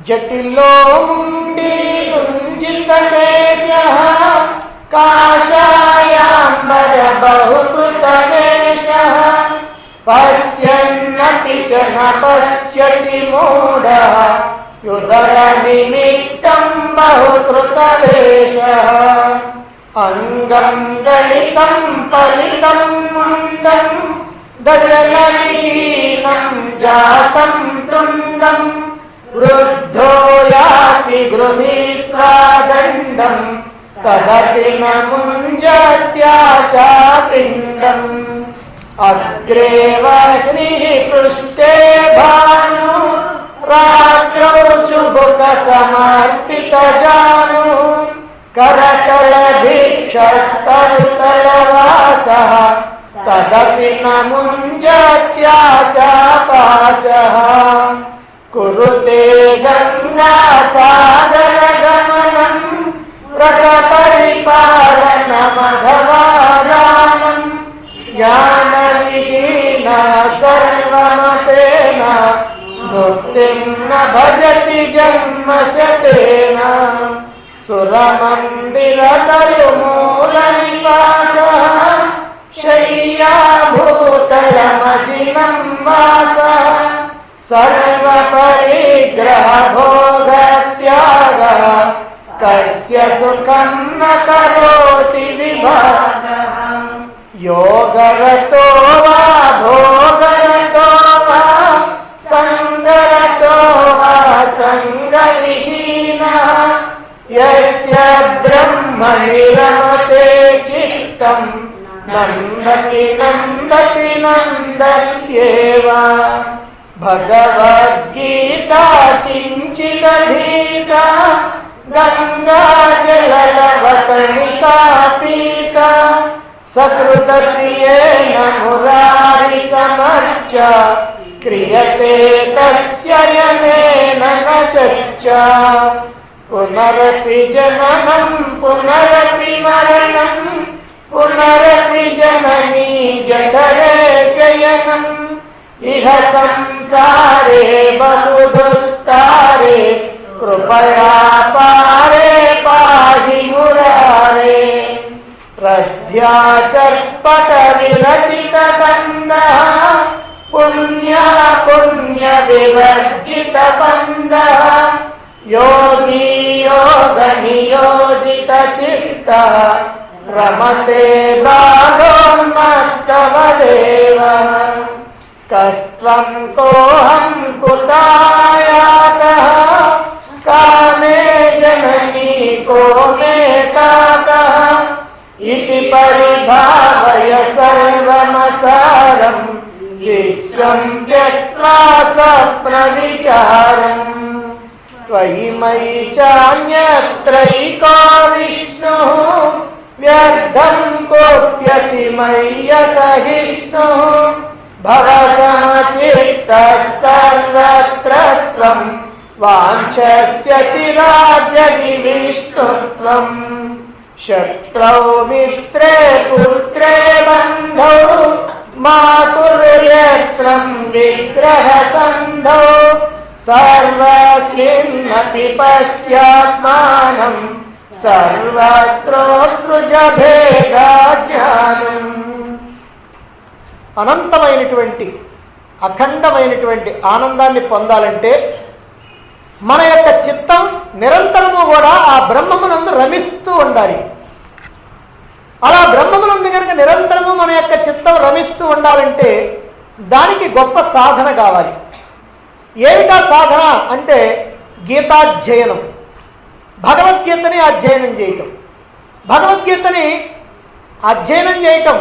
జటిలో ముండి కుంజితకేశః కాషాయాంబర బహుకృతవేషః పశ్యన్నపి చ న పశ్యతి మూఢః యుదర నిమిత్తం బహుకృతవేషః అంగం గళితం ఫలితం ముండం దశలవిహీనం జాతం తుండం వృద్ధో యాతి గృహీత్వా దండం తదపి న ముంజత్యాశాపిండం అగ్రే వహ్నిః పృష్ఠే భాను రాత్రౌ చుబుక సమర్పిత జాను కరతల భిక్షస్తరుతలవాసః తదపి న ముంజత్యాశాపాశః కురుతే గంగా సాగర గమనం వ్రతపరిపాలనమఘవారాణం జ్ఞాన విహీన సర్వమతేన ముక్తిం న భజతి జన్మశతేన సురమందిరతరుమూల నివాసః శయ్యాభూతలమజినం వాసః సర్వపరిగ్రహ భోగత్యాగః కస్య సుఖం న కరోతి విభాగః యోగరతో వా భోగరతో వా సంగరతో వా సంగవిహీనః యస్య బ్రహ్మణి రమతే చిత్తం నందతి నందతి నందత్యేవ భగవద్గీతా కించిదధీతా గంగాజలలవతణికా పీతా సకృతప్రియేణ మురారి సమర్చ క్రియతే తస్య యనేన న చర్చా పునరపి జననం పునరపి మరణం పునరపి జననీ జఠరే శయనం ఇహ సంసారే బహుదుస్తారే కృపయా పారే పాహి మురారే ప్రధ్యాచర్పట విరచిత బంధః పుణ్యా పుణ్య వివర్జిత బంధః యోగి యోగ నియోజిత చిత్తః రమతే బాధోన్మత్తవదేవ కస్త్వం కోహం కుతాయాతః కామే జననీ కో మే తాతః ఇతి పరిభావయ సర్వమసారం విశ్వం త్యక్త్వా స్వప్నవిచారం త్వయి మయి చాన్యత్రైకో విష్ణుః వ్యర్థం కోప్యసి మయ్య సహిష్ణుః భవసమచిత్తః సర్వత్ర త్వం వాంఛస్య చిరాజ్యది విష్ణుత్వం శత్రౌ మిత్రే పుత్రే బంధౌ మాతుర్యత్రం విగ్రహ సంధౌ సర్వస్మిన్నపి పశ్యాత్మానం సర్వత్రోత్సృజ భేదాజ్ఞానం. అనంతమైనటువంటి అఖండమైనటువంటి ఆనందాన్ని పొందాలంటే మన యొక్క చిత్తం నిరంతరము కూడా ఆ బ్రహ్మమునందు రమిస్తూ ఉండాలి. అలా బ్రహ్మమునందు కనుక నిరంతరము మన యొక్క చిత్తం రమిస్తూ ఉండాలంటే దానికి గొప్ప సాధన కావాలి. ఏమిటా సాధన అంటే గీతాధ్యయనం, భగవద్గీతని అధ్యయనం చేయటం. భగవద్గీతని అధ్యయనం చేయటం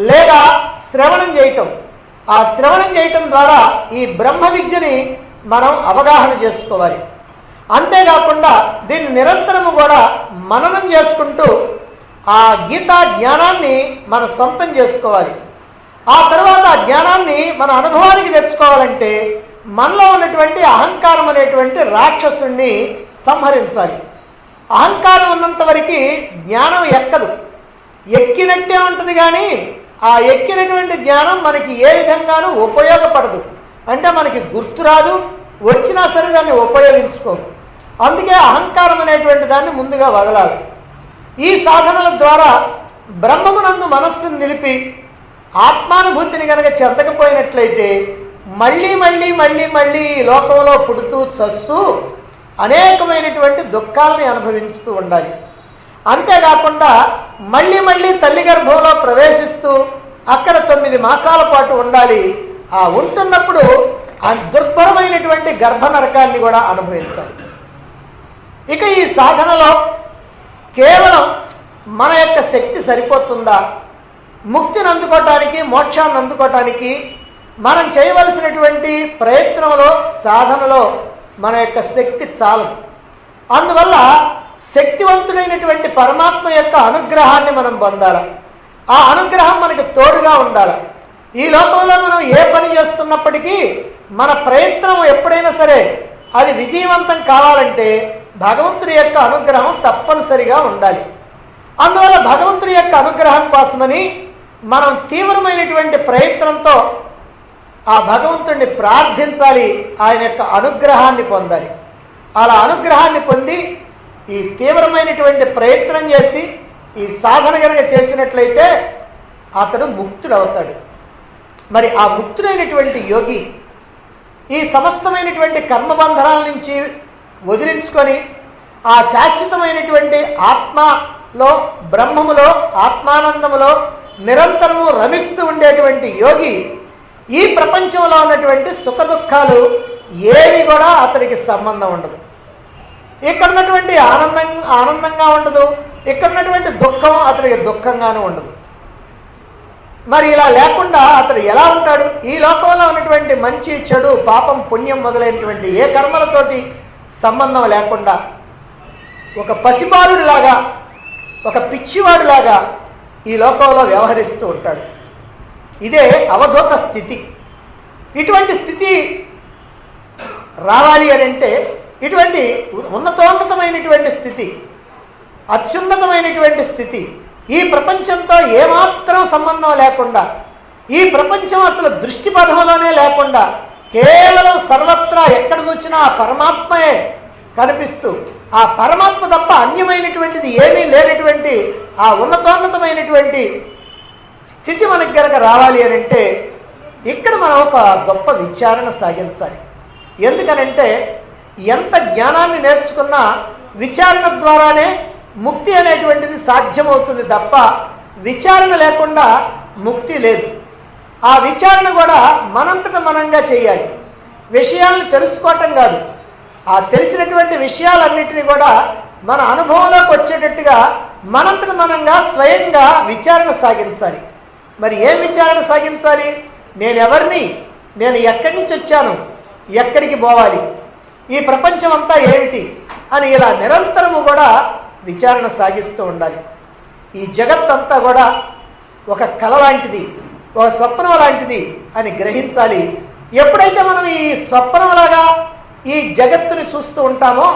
లేదా శ్రవణం చేయటం. ఆ శ్రవణం చేయటం ద్వారా ఈ బ్రహ్మ విద్యని మనం అవగాహన చేసుకోవాలి. అంతేకాకుండా దీన్ని నిరంతరము కూడా మననం చేసుకుంటూ ఆ గీతా జ్ఞానాన్ని మన సొంతం చేసుకోవాలి. ఆ తర్వాత ఆ జ్ఞానాన్ని మన అనుభవానికి తెచ్చుకోవాలంటే మనలో ఉన్నటువంటి అహంకారం అనేటువంటి రాక్షసుణ్ణి సంహరించాలి. అహంకారం ఉన్నంత వరకు జ్ఞానం ఎక్కదు, ఎక్కినట్టే ఉంటుంది. కానీ ఆ ఎక్కినటువంటి జ్ఞానం మనకి ఏ విధంగానూ ఉపయోగపడదు. అంటే మనకి గుర్తురాదు, వచ్చినా సరే దాన్ని ఉపయోగించుకోము. అందుకే అహంకారం అనేటువంటి దాన్ని ముందుగా వదలాలి. ఈ సాధనల ద్వారా బ్రహ్మమునందు మనస్సును నిలిపి ఆత్మానుభూతిని కనుక చెందకపోయినట్లయితే మళ్ళీ మళ్ళీ మళ్ళీ మళ్ళీ ఈ లోకంలో పుడుతూ చస్తూ అనేకమైనటువంటి దుఃఖాలని అనుభవిస్తూ ఉండాలి. అంతేకాకుండా మళ్ళీ మళ్ళీ తల్లి గర్భంలో ప్రవేశిస్తూ అక్కడ 9 మాసాల పాటు ఉండాలి. ఆ ఉంటున్నప్పుడు ఆ దుర్భరమైనటువంటి గర్భ నరకాన్ని కూడా అనుభవించాలి. ఇక ఈ సాధనలో కేవలం మన యొక్క శక్తి సరిపోతుందా? ముక్తిని అందుకోవటానికి, మోక్షాన్ని అందుకోవటానికి మనం చేయవలసినటువంటి ప్రయత్నంలో, సాధనలో మన యొక్క శక్తి చాలదు. అందువల్ల శక్తివంతుడైనటువంటి పరమాత్మ యొక్క అనుగ్రహాన్ని మనం పొందాలి. ఆ అనుగ్రహం మనకి తోడుగా ఉండాలి. ఈ లోకంలో మనం ఏ పని చేస్తున్నప్పటికీ మన ప్రయత్నం ఎప్పుడైనా సరే అది విజయవంతం కావాలంటే భగవంతుడి యొక్క అనుగ్రహం తప్పనిసరిగా ఉండాలి. అందువల్ల భగవంతుడి యొక్క అనుగ్రహం కోసమని మనం తీవ్రమైనటువంటి ప్రయత్నంతో ఆ భగవంతుడిని ప్రార్థించాలి, ఆయన యొక్క అనుగ్రహాన్ని పొందాలి. అలా అనుగ్రహాన్ని పొంది ఈ తీవ్రమైనటువంటి ప్రయత్నం చేసి ఈ సాధన కనుక చేసినట్లయితే అతడు ముక్తుడవుతాడు. మరి ఆ ముక్తుడైనటువంటి యోగి ఈ సమస్తమైనటువంటి కర్మబంధనాల నుంచి వదిలించుకొని ఆ శాశ్వతమైనటువంటి ఆత్మలో, బ్రహ్మములో, ఆత్మానందములో నిరంతరము రమిస్తూ ఉండేటువంటి యోగి ఈ ప్రపంచంలో ఉన్నటువంటి సుఖ దుఃఖాలు ఏవి కూడా అతనికి సంబంధం ఉండదు. ఇక్కడ ఉన్నటువంటి ఆనందంగా ఉండదు, ఇక్కడ ఉన్నటువంటి దుఃఖం అతనికి దుఃఖంగానూ ఉండదు. మరి ఇలా లేకుండా అతడు ఎలా ఉంటాడు? ఈ లోకంలో ఉన్నటువంటి మంచి, చెడు, పాపం, పుణ్యం మొదలైనటువంటి ఏ కర్మలతోటి సంబంధం లేకుండా ఒక పసిబాలుడిలాగా, ఒక పిచ్చివాడులాగా ఈ లోకంలో వ్యవహరిస్తూ ఉంటాడు. ఇదే అవధూత స్థితి. ఇటువంటి స్థితి రావాలి అని అంటే ఇటువంటి ఉన్నతోన్నతమైనటువంటి స్థితి, అత్యున్నతమైనటువంటి స్థితి, ఈ ప్రపంచంతో ఏమాత్రం సంబంధం లేకుండా, ఈ ప్రపంచం అసలు దృష్టి పథంలోనే లేకుండా కేవలం సర్వత్రా ఎక్కడ చూసినా ఆ పరమాత్మయే కనిపిస్తూ, ఆ పరమాత్మ తప్ప అన్యమైనటువంటిది ఏమీ లేనటువంటి ఆ ఉన్నతోన్నతమైనటువంటి స్థితి మనకి కనుక రావాలి అని అంటే ఇక్కడ మనం ఒక గొప్ప విచారణ సాగించాలి. ఎందుకనంటే ఎంత జ్ఞానాన్ని నేర్చుకున్నా విచారణ ద్వారానే ముక్తి అనేటువంటిది సాధ్యమవుతుంది తప్ప విచారణ లేకుండా ముక్తి లేదు. ఆ విచారణ కూడా మనంతట మనంగా చేయాలి. విషయాలను తెలుసుకోవటం కాదు, ఆ తెలిసినటువంటి విషయాలన్నింటినీ కూడా మన అనుభవంలోకి వచ్చేటట్టుగా మనంతట మనంగా స్వయంగా విచారణ సాగించాలి. మరి ఏం విచారణ సాగించాలి? నేనెవరిని, నేను ఎక్కడి నుంచి వచ్చాను, ఎక్కడికి పోవాలి, ఈ ప్రపంచం అంతా ఏమిటి అని ఇలా నిరంతరము కూడా విచారణ సాగిస్తూ ఉండాలి. ఈ జగత్తంతా కూడా ఒక కళ లాంటిది, ఒక స్వప్నం లాంటిది అని గ్రహించాలి. ఎప్పుడైతే మనం ఈ స్వప్నంలాగా ఈ జగత్తుని చూస్తూ ఉంటామో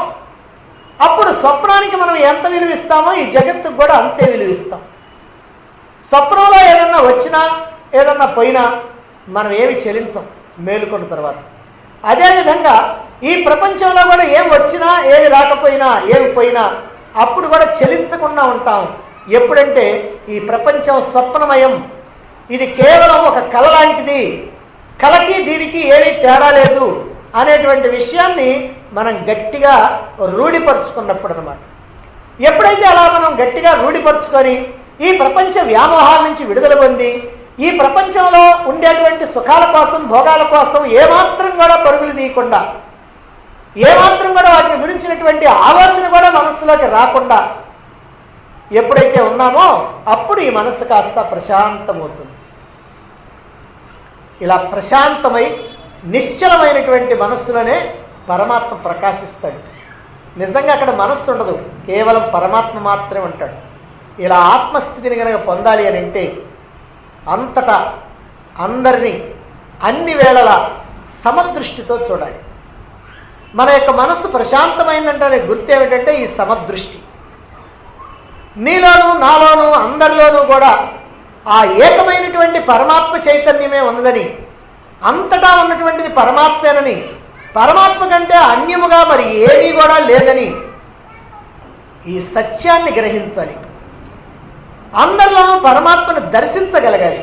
అప్పుడు స్వప్నానికి మనం ఎంత విలువిస్తామో ఈ జగత్తుకు కూడా అంతే విలువిస్తాం. స్వప్నంలో ఏదన్నా వచ్చినా ఏదన్నా పోయినా మనం ఏమి చెలించం మేలుకున్న తర్వాత. అదేవిధంగా ఈ ప్రపంచంలో కూడా ఏం వచ్చినా, ఏమి రాకపోయినా, ఏమి పోయినా అప్పుడు కూడా చెలించకుండా ఉంటాం. ఎప్పుడంటే ఈ ప్రపంచం స్వప్నమయం, ఇది కేవలం ఒక కళ లాంటిది, కళకి దీనికి ఏమీ తేడా లేదు అనేటువంటి విషయాన్ని మనం గట్టిగా రూఢిపరుచుకున్నప్పుడు అన్నమాట. ఎప్పుడైతే అలా మనం గట్టిగా రూఢిపరుచుకొని ఈ ప్రపంచ వ్యామోహాల నుంచి విడుదల పొంది ఈ ప్రపంచంలో ఉండేటువంటి సుఖాల కోసం, భోగాల కోసం ఏమాత్రం కూడా పరుగులు తీయకుండా, ఏమాత్రం కూడా వాటిని గురించినటువంటి ఆలోచన కూడా మనస్సులోకి రాకుండా ఎప్పుడైతే ఉన్నామో అప్పుడు ఈ మనస్సు కాస్త ప్రశాంతమవుతుంది. ఇలా ప్రశాంతమై నిశ్చలమైనటువంటి మనస్సులోనే పరమాత్మ ప్రకాశిస్తాడు. నిజంగా అక్కడ మనస్సు ఉండదు, కేవలం పరమాత్మ మాత్రమే ఉంటాడు. ఇలా ఆత్మస్థితిని కనుక పొందాలి అని అంటే అంతటా అందరినీ అన్ని వేళలా సమదృష్టితో చూడాలి. మన యొక్క మనస్సు ప్రశాంతమైందంటే గుర్తు ఏమిటంటే ఈ సమదృష్టి. నీలోనూ, నాలోనూ, అందరిలోనూ కూడా ఆ ఏకమైనటువంటి పరమాత్మ చైతన్యమే ఉన్నదని, అంతటా ఉన్నటువంటిది పరమాత్మేనని పరమాత్మ కంటే అన్యముగా మరి ఏమీ కూడా లేదని ఈ సత్యాన్ని గ్రహించాలి. అందరిలోనూ పరమాత్మను దర్శించగలగాలి.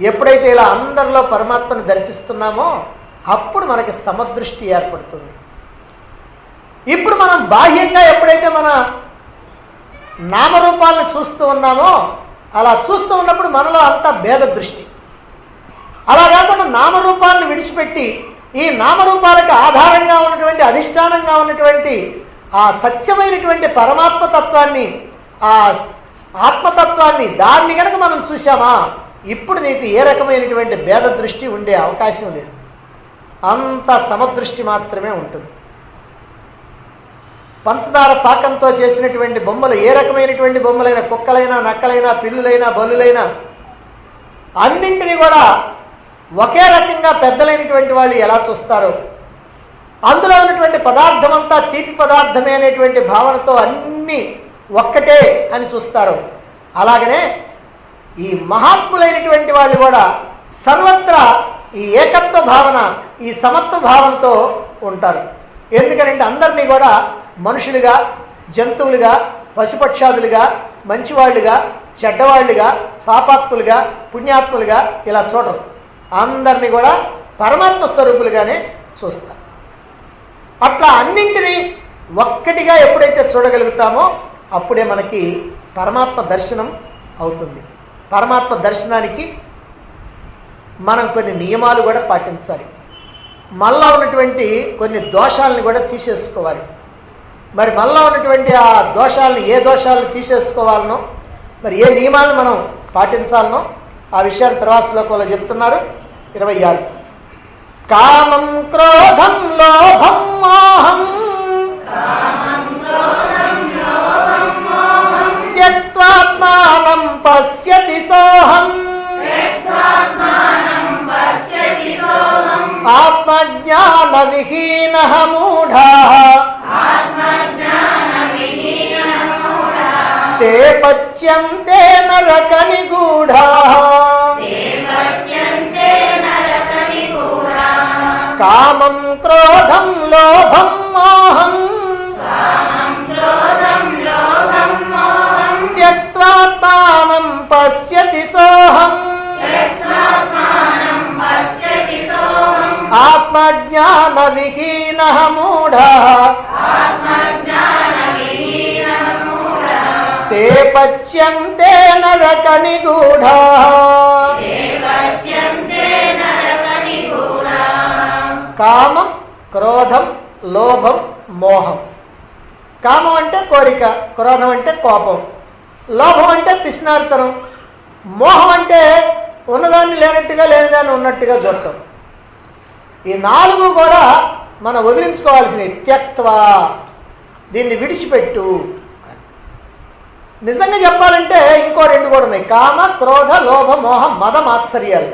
ఎప్పుడైతే ఇలా అందరిలో పరమాత్మను దర్శిస్తున్నామో అప్పుడు మనకి సమదృష్టి ఏర్పడుతుంది. ఇప్పుడు మనం బాహ్యంగా ఎప్పుడైతే మన నామరూపాలను చూస్తూ ఉన్నామో అలా చూస్తూ ఉన్నప్పుడు మనలో అంతా భేద దృష్టి. అలా కాకుండా నామరూపాలను విడిచిపెట్టి ఈ నామరూపాలకు ఆధారంగా ఉన్నటువంటి అధిష్టానంగా ఉన్నటువంటి ఆ సత్యమైనటువంటి పరమాత్మతత్వాన్ని, ఆ ఆత్మతత్వాన్ని, దాన్ని కనుక మనం చూసామా ఇప్పుడు నీకు ఏ రకమైనటువంటి భేద దృష్టి ఉండే అవకాశం లేదు. అంత సమదృష్టి మాత్రమే ఉంటుంది. పంచదార పాకంతో చేసినటువంటి బొమ్మలు, ఏ రకమైనటువంటి బొమ్మలైనా, కుక్కలైనా, నక్కలైనా, పిల్లులైనా, బల్లులైనా, అన్నింటినీ కూడా ఒకే రకంగా పెద్దలైనటువంటి వాళ్ళు ఎలా చూస్తారో, అందులో ఉన్నటువంటి పదార్థం అంతా తీపి పదార్థమే అనేటువంటి భావనతో అన్నీ ఒక్కటే అని చూస్తారు. అలాగనే ఈ మహాత్ములైనటువంటి వాళ్ళు కూడా సర్వత్రా ఈ ఏకత్వ భావన, ఈ సమత్వ భావనతో ఉంటారు. ఎందుకంటే అందరినీ కూడా మనుషులుగా, జంతువులుగా, పశుపక్షాదులుగా, మంచివాళ్ళుగా, చెడ్డవాళ్ళుగా, పాపాత్ములుగా, పుణ్యాత్ములుగా ఇలా చూడరు. అందరినీ కూడా పరమాత్మ స్వరూపులుగానే చూస్తారు. అట్లా అన్నింటినీ ఒక్కటిగా ఎప్పుడైతే చూడగలుగుతామో అప్పుడే మనకి పరమాత్మ దర్శనం అవుతుంది. పరమాత్మ దర్శనానికి మనం కొన్ని నియమాలు కూడా పాటించాలి. మనలో ఉన్నటువంటి కొన్ని దోషాలను కూడా తీసేసుకోవాలి. మరి మనలో ఉన్నటువంటి ఆ దోషాలను, ఏ దోషాలను తీసేసుకోవాలనో, మరి ఏ నియమాలను మనం పాటించాలనో ఆ విషయాన్ని తర్వాత శ్లోకంలో చెప్తున్నారు. 26 కామం క్రోధం లోభం మోహం త్యక్త్వాత్మానం పశ్యతి సోహం ఆత్మజ్ఞాన విహీనః మూఢాః తే పచ్యంతే నరక నిగూఢాః కామం క్రోధం లోభం మోహం త్యక్త్వాత్మానం పశ్యతి సోహం ఆత్మజ్ఞాన విహీనః మూఢః తే పచ్యంతే నరక నిగూఢాః. కామం, క్రోధం, లోభం, మోహం. కామం అంటే కోరిక, క్రోధం అంటే కోపం, లోభం అంటే పిసినార్తనం, మోహం అంటే ఉన్నదాన్ని లేనట్టుగా, లేనిదాన్ని ఉన్నట్టుగా చూడటం. ఈ 4 కూడా మనం వదిలించుకోవాల్సినవి. త్యక్త్వా, దీన్ని విడిచిపెట్టు. నిజంగా చెప్పాలంటే ఇంకో 2 కూడా ఉన్నాయి. కామ, క్రోధ, లోభ, మోహ, మద, మాత్సర్యాలు.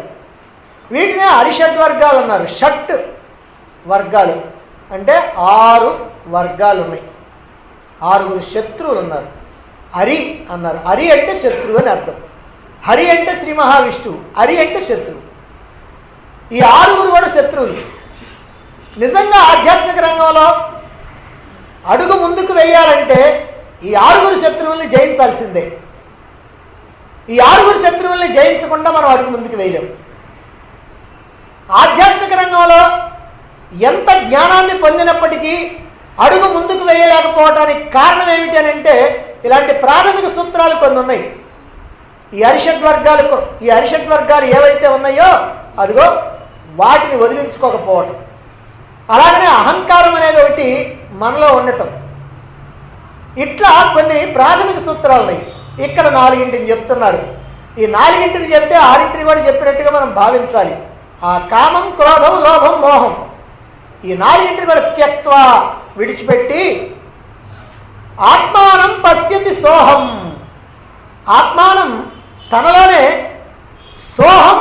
వీటినే అరిషడ్ వర్గాలు అన్నారు. షట్ వర్గాలు అంటే 6 వర్గాలు ఉన్నాయి. 6 శత్రువులు ఉన్నారు. హరి అన్నారు. హరి అంటే శత్రువు అని అర్థం. హరి అంటే శ్రీ మహావిష్ణువు, హరి అంటే శత్రువు. ఈ 6 కూడా శత్రువులు. నిజంగా ఆధ్యాత్మిక రంగంలో అడుగు ముందుకు వేయాలంటే ఈ 6 శత్రువుల్ని జయించాల్సిందే. ఈ 6 శత్రువుల్ని జయించకుండా మనం అడుగు ముందుకు వేయలేము. ఆధ్యాత్మిక రంగంలో ఎంత జ్ఞానాన్ని పొందినప్పటికీ అడుగు ముందుకు వేయలేకపోవడానికి కారణం ఏమిటి అని అంటే ఇలాంటి ప్రాథమిక సూత్రాలు కొన్ని ఉన్నాయి. ఈ అరిషడ్ వర్గాలు ఏవైతే ఉన్నాయో అదిగో వాటిని వదిలించుకోకపోవటం. అలాగనే అహంకారం అనేది ఒకటి మనలో ఉండటం. ఇట్లా కొన్ని ప్రాథమిక సూత్రాలు ఉన్నాయి. ఇక్కడ 4 చెప్తున్నారు. ఈ 4 చెప్తే 6 కూడా చెప్పినట్టుగా మనం భావించాలి. ఆ కామం, క్రోధం, లోభం, మోహం ఈ 4 కూడా త్యక్త్వా, విడిచిపెట్టి ఆత్మానం పశ్యతి సోహం, ఆత్మానం తనలోనే, సోహం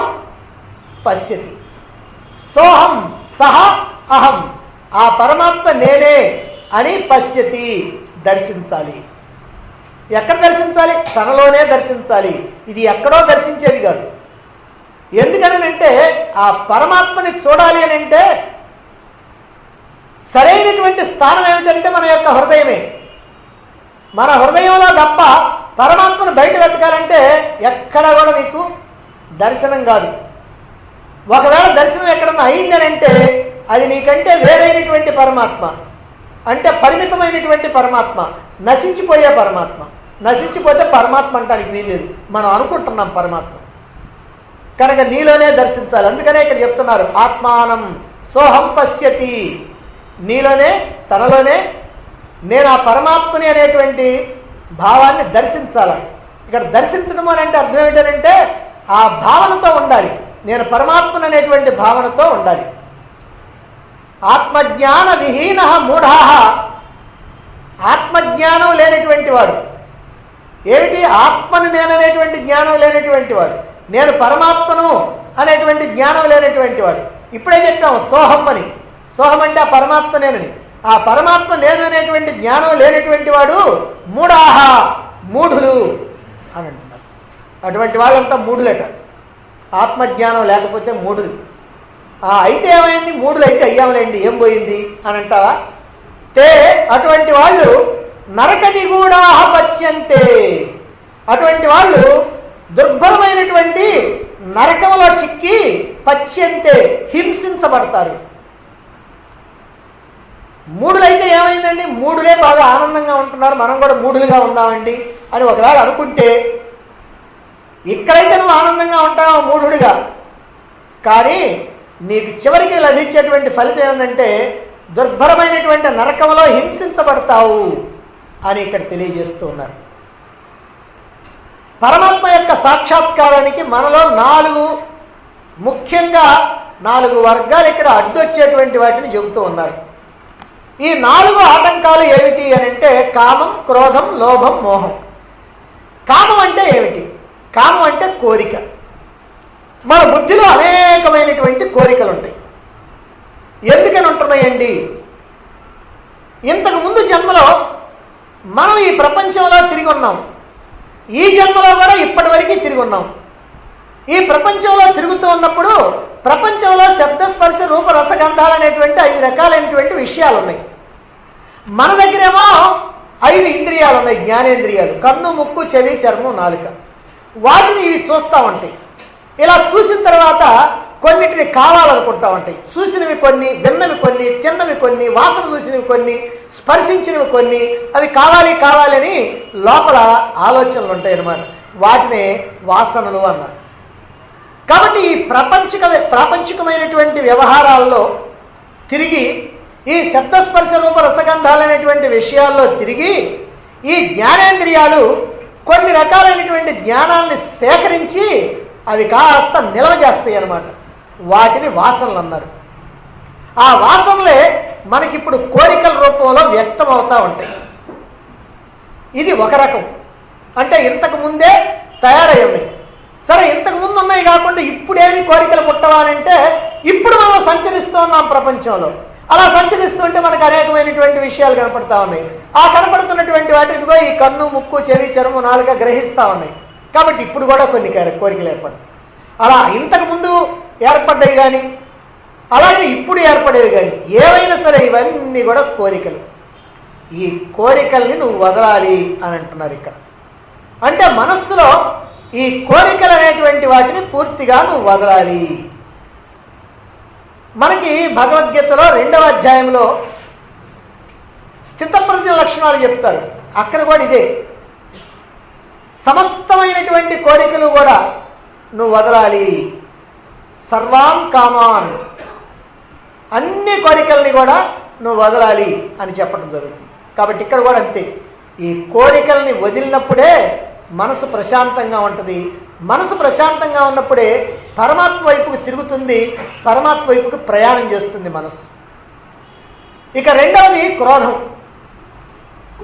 పశ్యతి. సోహం సహ అహం, ఆ పరమాత్మ నేనే అని పశ్యతి, దర్శించాలి. ఎక్కడ దర్శించాలి? తనలోనే దర్శించాలి. ఇది ఎక్కడో దర్శించేది కాదు. ఎందుకనంటే ఆ పరమాత్మని చూడాలి అని అంటే సరైనటువంటి స్థానం ఏమిటంటే మన యొక్క హృదయమే. మన హృదయంలో తప్ప పరమాత్మను బయట వెతకాలంటే ఎక్కడ కూడా నీకు దర్శనం కాదు. ఒకవేళ దర్శనం ఎక్కడన్నా అయిందనంటే అది నీకంటే వేరైనటువంటి పరమాత్మ, అంటే పరిమితమైనటువంటి పరమాత్మ, నశించిపోయే పరమాత్మ. నశించిపోతే పరమాత్మ అంటానికి వీల్లేదు, మనం అనుకుంటున్నాం పరమాత్మ. కనుక నీలోనే దర్శించాలి. అందుకనే ఇక్కడ చెప్తున్నారు ఆత్మానం సోహం పశ్యతి, నీలోనే తనలోనే నేను ఆ పరమాత్మని అనేటువంటి భావాన్ని దర్శించాలి. ఇక్కడ దర్శించడం అని అంటే అర్థం ఏంటంటే ఆ భావనతో ఉండాలి, నేను పరమాత్మను అనేటువంటి భావనతో ఉండాలి. ఆత్మజ్ఞాన విహీన మూఢా, ఆత్మజ్ఞానం లేనటువంటి వాడు. ఏమిటి? ఆత్మను నేననేటువంటి జ్ఞానం లేనటువంటి వాడు, నేను పరమాత్మను అనేటువంటి జ్ఞానం లేనటువంటి వాడు. ఇప్పుడే చెప్పాము సోహం అని. సోహం అంటే ఆ పరమాత్మ నేనని. ఆ పరమాత్మ నేను అనేటువంటి జ్ఞానం లేనటువంటి వాడు మూఢాహ, మూఢులు అని అంటున్నారు. అటువంటి వాళ్ళంతా మూఢులేట, ఆత్మజ్ఞానం లేకపోతే మూఢులు. అయితే ఏమైంది? మూఢులు అయితే అయ్యాములేండి, ఏం పోయింది అని అంటావా? తే అటువంటి వాళ్ళు నరక నిగూఢాహ పచ్యంతే, అటువంటి వాళ్ళు దుర్భరమైనటువంటి నరకంలో చిక్కి పచ్యంతే హింసించబడతారు. మూఢులైతే ఏమైందండి? మూఢులే బాగా ఆనందంగా ఉంటున్నారు, మనం కూడా మూఢులుగా ఉందామండి అని ఒకవేళ అనుకుంటే ఇక్కడైతే నువ్వు ఆనందంగా ఉంటావు మూఢుడిగా, కానీ నీకు చివరికి లభించేటువంటి ఫలితం ఏంటంటే దుర్భరమైనటువంటి నరకంలో హింసించబడతావు అని ఇక్కడ తెలియజేస్తూ ఉన్నారు. పరమాత్మ యొక్క సాక్షాత్కారానికి మనలో ముఖ్యంగా 4 వర్గాలు ఇక్కడ అడ్డొచ్చేటువంటి వాటిని చెబుతూ ఉన్నారు. ఈ 4 ఆటంకాలు ఏమిటి అని అంటే కామం, క్రోధం, లోభం, మోహం. కామం అంటే ఏమిటి? కామం అంటే కోరిక. మన బుద్ధిలో అనేకమైనటువంటి కోరికలు ఉంటాయి. ఎందుకని ఉంటున్నాయండి? ఇంతకు ముందు జన్మలో మనం ఈ ప్రపంచంలో తిరిగి ఉన్నాం, ఈ జన్మలో కూడా ఇప్పటి వరకు తిరిగి ఉన్నాం. ఈ ప్రపంచంలో తిరుగుతూ ఉన్నప్పుడు ప్రపంచంలో శబ్ద, స్పర్శ, రూప, రసగంధాలు అనేటువంటి 5 రకాలైనటువంటి విషయాలు ఉన్నాయి. మన దగ్గరేమో 5 ఇంద్రియాలు ఉన్నాయి, జ్ఞానేంద్రియాలు, కన్ను, ముక్కు, చెవి, చర్మం, నాలుక. వాటిని ఇవి చూస్తూ ఉంటాయి. ఇలా చూసిన తర్వాత కొన్నిటిని కావాలనుకుంటా ఉంటాయి. చూసినవి కొన్ని, విన్నవి కొన్ని, తిన్నవి కొన్ని, వాసన చూసినవి కొన్ని, స్పర్శించినవి కొన్ని, అవి కావాలి కావాలని లోపల ఆలోచనలు ఉంటాయి అన్నమాట. వాటినే వాసనలు అన్నారు. కాబట్టి ఈ ప్రాపంచికమైనటువంటి వ్యవహారాల్లో తిరిగి, ఈ శబ్దస్పర్శ రూప రసగంధాలు అనేటువంటి విషయాల్లో తిరిగి ఈ జ్ఞానేంద్రియాలు కొన్ని రకాలైనటువంటి జ్ఞానాన్ని సేకరించి అవి కాస్త నిల్వ చేస్తాయి అన్నమాట. వాటిని వాసనలు అన్నారు. ఆ వాసనలే మనకిప్పుడు కోరికల రూపంలో వ్యక్తం అవుతూ ఉంటాయి. ఇది ఒక రకం, అంటే ఇంతకు ముందే తయారై ఉన్నాయి. సరే, ఇంతకు ముందు ఉన్నాయి కాకుండా ఇప్పుడేమి కోరికలు పుట్టవాలంటే ఇప్పుడు మనం సంచరిస్తూ ఉన్నాం ప్రపంచంలో. అలా సంచరిస్తుంటే మనకు అనేకమైనటువంటి విషయాలు కనపడతా ఉన్నాయి. ఆ కనపడుతున్నటువంటి వాటి ఇదిగో ఈ కన్ను, ముక్కు, చెవి, చర్మం, నాలుక గ్రహిస్తూ ఉన్నాయి. కాబట్టి ఇప్పుడు కూడా కొన్ని కోరికలు ఏర్పడతాయి. అలా ఇంతకు ముందు ఏర్పడ్డాయి కానీ, అలాగే ఇప్పుడు ఏర్పడేవి కానీ, ఏవైనా సరే ఇవన్నీ కూడా కోరికలు. ఈ కోరికల్ని నువ్వు వదలాలి అని అంటున్నారు ఇక్కడ. అంటే మనస్సులో ఈ కోరికలు అనేటువంటి వాటిని పూర్తిగా నువ్వు వదలాలి. మనకి భగవద్గీతలో 2వ అధ్యాయంలో స్థితప్రజ్ఞ లక్షణాలు చెప్తారు. అక్కడ కూడా ఇదే, సమస్తమైనటువంటి కోరికలు కూడా నువ్వు వదలాలి. సర్వాన్ కామాన్, అన్ని కోరికల్ని కూడా నువ్వు వదలాలి అని చెప్పడం జరుగుతుంది. కాబట్టి ఇక్కడ కూడా అంతే, ఈ కోరికల్ని వదిలినప్పుడే మనసు ప్రశాంతంగా ఉంటుంది. మనసు ప్రశాంతంగా ఉన్నప్పుడే పరమాత్మ వైపుకు తిరుగుతుంది, పరమాత్మ వైపుకు ప్రయాణం చేస్తుంది మనసు. ఇక రెండవది క్రోధం.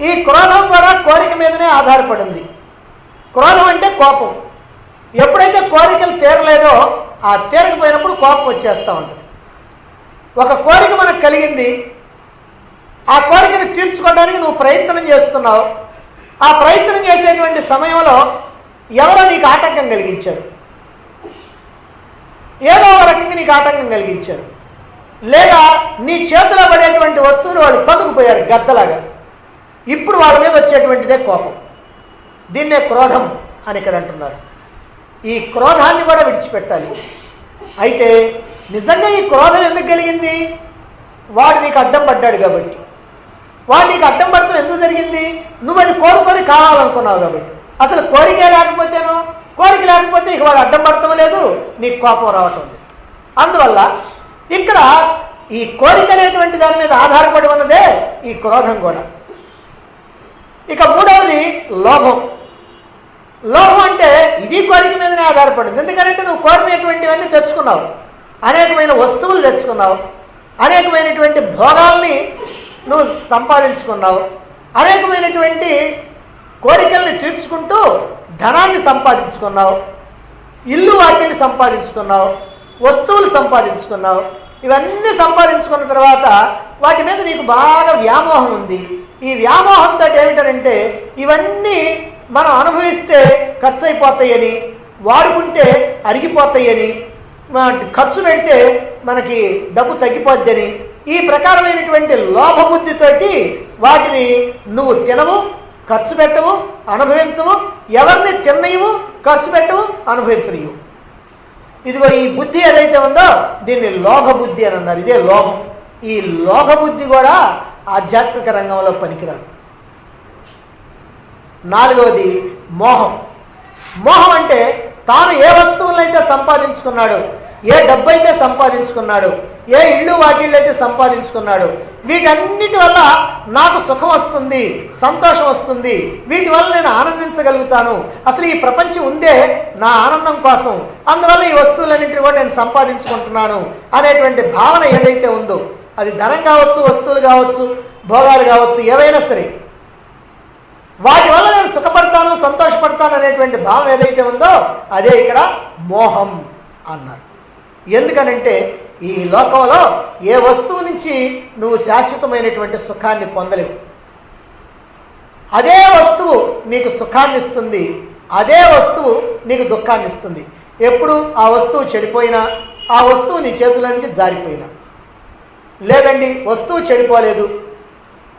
ఈ క్రోధం కూడా కోరిక మీదనే ఆధారపడింది. క్రోధం అంటే కోపం. ఎప్పుడైతే కోరికలు తీరలేదో ఆ తీరకపోయినప్పుడు కోపం వచ్చేస్తూ ఉంటుంది. ఒక కోరిక మనకు కలిగింది, ఆ కోరికను తీర్చుకోవడానికి నువ్వు ప్రయత్నం చేస్తున్నావు. ఆ ప్రయత్నం చేసేటువంటి సమయంలో ఎవరో నీకు ఆటంకం కలిగించారు, ఏదో ఒక రకంగా నీకు ఆటంకం కలిగించారు. లేదా నీ చేతిలో పడేటువంటి వస్తువులు వాళ్ళు తొలగిపోయారు గద్దలాగా, ఇప్పుడు వాళ్ళ మీద వచ్చేటువంటిదే కోపం. దీన్నే క్రోధం అని ఇక్కడ అంటున్నారు. ఈ క్రోధాన్ని కూడా విడిచిపెట్టాలి. అయితే నిజంగా ఈ క్రోధం ఎందుకు కలిగింది? వాడు నీకు అడ్డం పడ్డాడు కాబట్టి. వాడు నీకు అడ్డం పడటం ఎందుకు జరిగింది? నువ్వు అది కోరుకొని కావాలనుకున్నావు కాబట్టి. అసలు కోరికే లేకపోతేనో, కోరిక లేకపోతే ఇక వాడు అడ్డం పడటం లేదు, నీకు కోపం రావటం లేదు. అందువల్ల ఇక్కడ ఈ కోరిక అనేటువంటి దాని మీద ఆధారపడి ఉన్నదే ఈ క్రోధం కూడా. ఇక మూడవది లోభం. లోభం అంటే ఇది కోరిక మీదనే ఆధారపడింది. ఎందుకంటే నువ్వు కోరినటువంటివన్నీ తెచ్చుకున్నావు, అనేకమైన వస్తువులు తెచ్చుకున్నావు, అనేకమైనటువంటి భోగాల్ని నువ్వు సంపాదించుకున్నావు, అనేకమైనటువంటి కోరికల్ని తీర్చుకుంటూ ధనాన్ని సంపాదించుకున్నావు, ఇల్లు వాటిని సంపాదించుకున్నావు, వస్తువులు సంపాదించుకున్నావు. ఇవన్నీ సంపాదించుకున్న తర్వాత వాటి మీద నీకు బాగా వ్యామోహం ఉంది. ఈ వ్యామోహంతో ఏమిటంటే ఇవన్నీ మనం అనుభవిస్తే ఖర్చు అయిపోతాయని, వాడుకుంటే అరిగిపోతాయని, ఖర్చు పెడితే మనకి డబ్బు తగ్గిపోద్దని, ఈ ప్రకారమైనటువంటి లోభబుద్ధితోటి వాటిని నువ్వు తినవు, ఖర్చు పెట్టవు, అనుభవించవు, ఎవరిని తిన్నయవు, ఖర్చు పెట్టవు, అనుభవించనియవు. ఇదిగో ఈ బుద్ధి ఏదైతే ఉందో దీన్ని లోభబుద్ధి అని అన్నారు. ఇదే లోభం. ఈ లోభబుద్ధి కూడా ఆధ్యాత్మిక రంగంలో పనికిరాదు. నాలుగవది మోహం. మోహం అంటే తాను ఏ వస్తువులైతే సంపాదించుకున్నాడు, ఏ డబ్బు అయితే సంపాదించుకున్నాడు, ఏ ఇళ్ళు వాటిళ్ళైతే సంపాదించుకున్నాడు, వీటన్నిటి వల్ల నాకు సుఖం వస్తుంది, సంతోషం వస్తుంది, వీటి వల్ల నేను ఆనందించగలుగుతాను, అసలు ఈ ప్రపంచం ఉందే నా ఆనందం కోసం, అందువల్ల ఈ వస్తువులన్నింటినీ కూడా నేను సంపాదించుకుంటున్నాను అనేటువంటి భావన ఏదైతే ఉందో, అది ధనం కావచ్చు, వస్తువులు కావచ్చు, భోగాలు కావచ్చు, ఏవైనా సరే, వాటి వల్ల నేను సుఖపడతాను, సంతోషపడతాను అనేటువంటి భావం ఏదైతే ఉందో అదే ఇక్కడ మోహం అన్నారు. ఎందుకనంటే ఈ లోకంలో ఏ వస్తువు నుంచి నువ్వు శాశ్వతమైనటువంటి సుఖాన్ని పొందలేవు. అదే వస్తువు నీకు సుఖాన్ని ఇస్తుంది, అదే వస్తువు నీకు దుఃఖాన్ని ఇస్తుంది. ఎప్పుడు ఆ వస్తువు చెడిపోయినా, ఆ వస్తువు నీ చేతుల నుంచి జారిపోయినా. లేదండి వస్తువు చెడిపోలేదు,